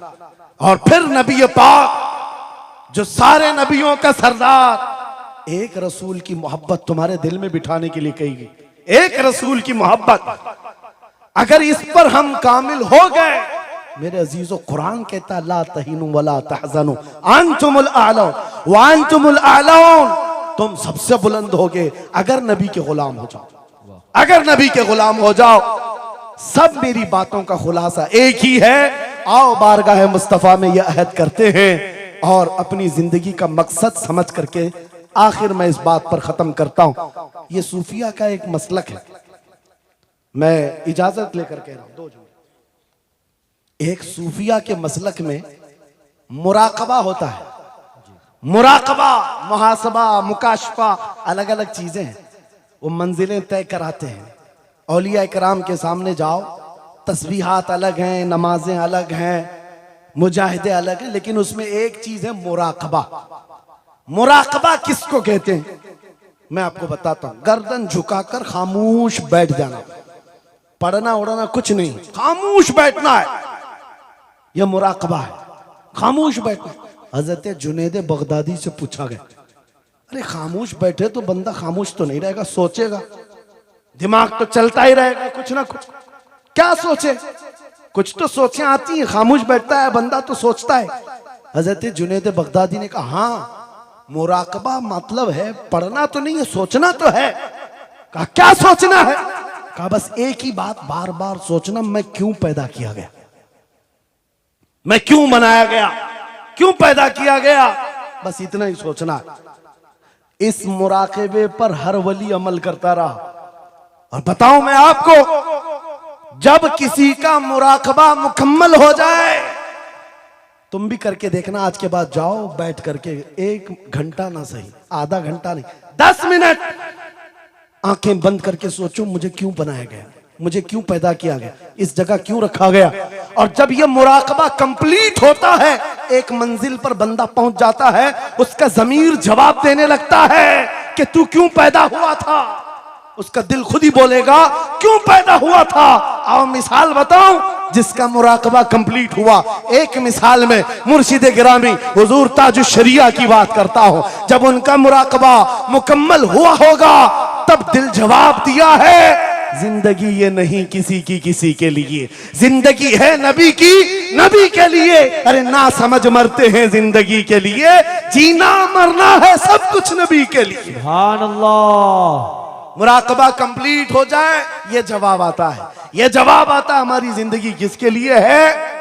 और फिर नबी पाक जो सारे नबियों का सरदार, एक रसूल की मोहब्बत तुम्हारे दिल में बिठाने के लिए कही गई। एक रसूल की मोहब्बत, अगर इस पर हम कामिल हो गए, मेरे अजीजों कुरान कहता है ला तहीनु वला तहज़नु अंतुमुल आलौ व अंतुमुल आलौन, तुम सबसे बुलंद होगे अगर नबी के गुलाम हो जाओ, अगर नबी के गुलाम हो जाओ। सब मेरी बातों का खुलासा एक ही है, आओ बारगाह मुस्तफा में यह अहद करते हैं और अपनी जिंदगी का मकसद समझ करके आखिर में इस बात पर खत्म करता हूं। यह सूफिया का एक मसलक है, मैं इजाजत लेकर कह रहा हूं। दो एक सूफिया के मसलक में मुराकबा होता है। मुराकबा, मुहासबा, मुकाशफा, अलग अलग चीजें हैं। वो मंजिलें तय कराते हैं। औलिया इकराम के सामने जाओ, तस्बीहात अलग हैं, नमाजें अलग हैं, मुजाहिदे अलग हैं, लेकिन उसमें एक चीज है मुराकबा। मुराकबा किसको कहते हैं मैं आपको बताता हूं। गर्दन झुकाकर खामोश बैठ जाना, पढ़ना उड़ना कुछ नहीं, खामोश बैठना है, यह मुराकबा है, खामोश बैठना। हजरत जुनैद बगदादी से पूछा गया, अरे खामोश बैठे तो बंदा खामोश तो नहीं रहेगा, सोचेगा, दिमाग तो चलता ही रहेगा कुछ ना कुछ। क्या सोचे, कुछ तो सोचें आती हैं, खामोश बैठता है बंदा तो सोचता है। हजरत जुनैद बगदादी ने कहा हाँ, मुराकबा मतलब है पढ़ना तो नहीं है, सोचना तो है। कहा क्या सोचना है? कहा बस एक ही बात बार बार सोचना, मैं क्यों पैदा किया गया, मैं क्यों बनाया गया, क्यों पैदा किया गया, बस इतना ही सोचना है। इस मुराकबे पर हर वली अमल करता रहा। और बताऊं मैं आपको, जब किसी का मुराकबा मुकम्मल हो जाए, तुम भी करके देखना, आज के बाद जाओ बैठ करके 1 घंटा ना सही, आधा घंटा नहीं, 10 मिनट आंखें बंद करके सोचो, मुझे क्यों बनाया गया, मुझे क्यों पैदा किया गया, इस जगह क्यों रखा गया। और जब यह मुराकबा कंप्लीट होता है, एक मंजिल पर बंदा पहुंच जाता है, उसका ज़मीर जवाब देने लगता है कि तू क्यों पैदा हुआ था। उसका दिल खुद ही बोलेगा क्यों पैदा हुआ था। आओ मिसाल बताऊं, जिसका मुराकबा कंप्लीट हुआ। एक मिसाल में मुर्शिद गिरामी हुजूर ताजुश शरिया की बात करता हूं। जब उनका मुराकबा मुकम्मल हुआ होगा, तब दिल जवाब दिया है, जिंदगी ये नहीं किसी की किसी के लिए, जिंदगी है नबी की नबी के लिए। अरे ना समझ मरते हैं जिंदगी के लिए, जीना मरना है सब कुछ नबी के लिए। सुभान अल्लाह। मुराकबा कंप्लीट हो जाए, ये जवाब आता है, ये जवाब आता है हमारी जिंदगी किसके लिए है,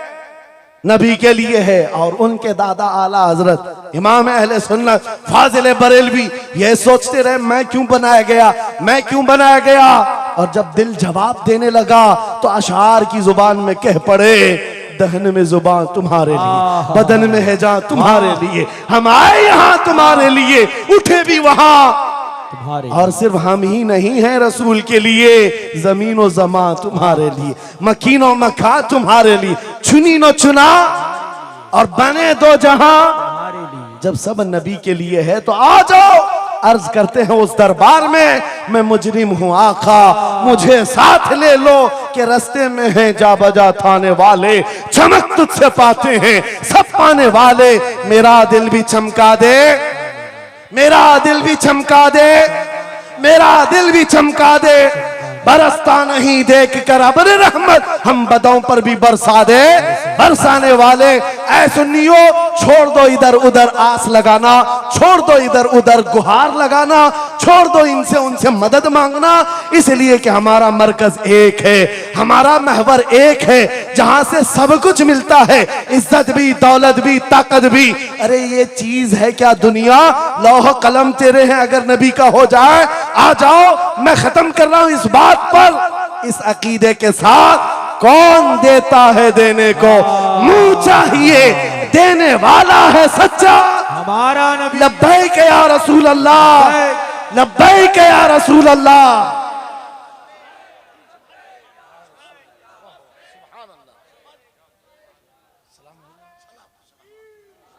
नबी के लिए है। और उनके दादा आला हजरत इमाम अहले सुन्नत फाजिल बरेलवी ये सोचते रहे, मैं क्यों बनाया गया, मैं क्यों बनाया गया। और जब दिल जवाब देने लगा तो अशार की जुबान में कह पड़े, दहन में जुबान तुम्हारे लिए, बदन में है जान तुम्हारे लिए। हम आए यहाँ तुम्हारे लिए, उठे भी वहां तुम्हारे। और सिर्फ हम ही नहीं हैं रसूल के लिए, जमीन व जमा तुम्हारे लिए, मकीन व मका तुम्हारे लिए, चुनी न चुना और बने दो जहां। जब सब नबी के लिए है तो आ जाओ, अर्ज करते हैं उस दरबार में, मैं मुजरिम हूं आका मुझे साथ ले लो, कि रास्ते में हैं जा बजा थाने वाले, चमक तुझसे पाते हैं सब पाने वाले। मेरा दिल भी चमका दे, मेरा दिल भी चमका दे, मेरा दिल भी चमका दे, बरसता नहीं देख कर अब्र रहमत, हम बदों पर भी बरसा दे बरसाने वाले। ऐ सुन्नियो छोड़ दो इधर उधर आस लगाना, छोड़ दो इधर उधर गुहार लगाना, छोड़ दो इनसे उनसे मदद मांगना, इसलिए कि हमारा मरकज एक है, हमारा महवर एक है, जहां से सब कुछ मिलता है, इज्जत भी दौलत भी ताकत भी। अरे ये चीज है क्या दुनिया, लौह कलम तेरे हैं, अगर नबी का हो जाए आ जाओ। मैं खत्म कर रहा हूं इस बात पर, इस अकीदे के साथ, कौन देता है देने को, मुंह चाहिए देने वाला है सच्चा हमारा नबी। लब्बैक या रसूल अल्लाह, लब्बैक या रसूल अल्लाह।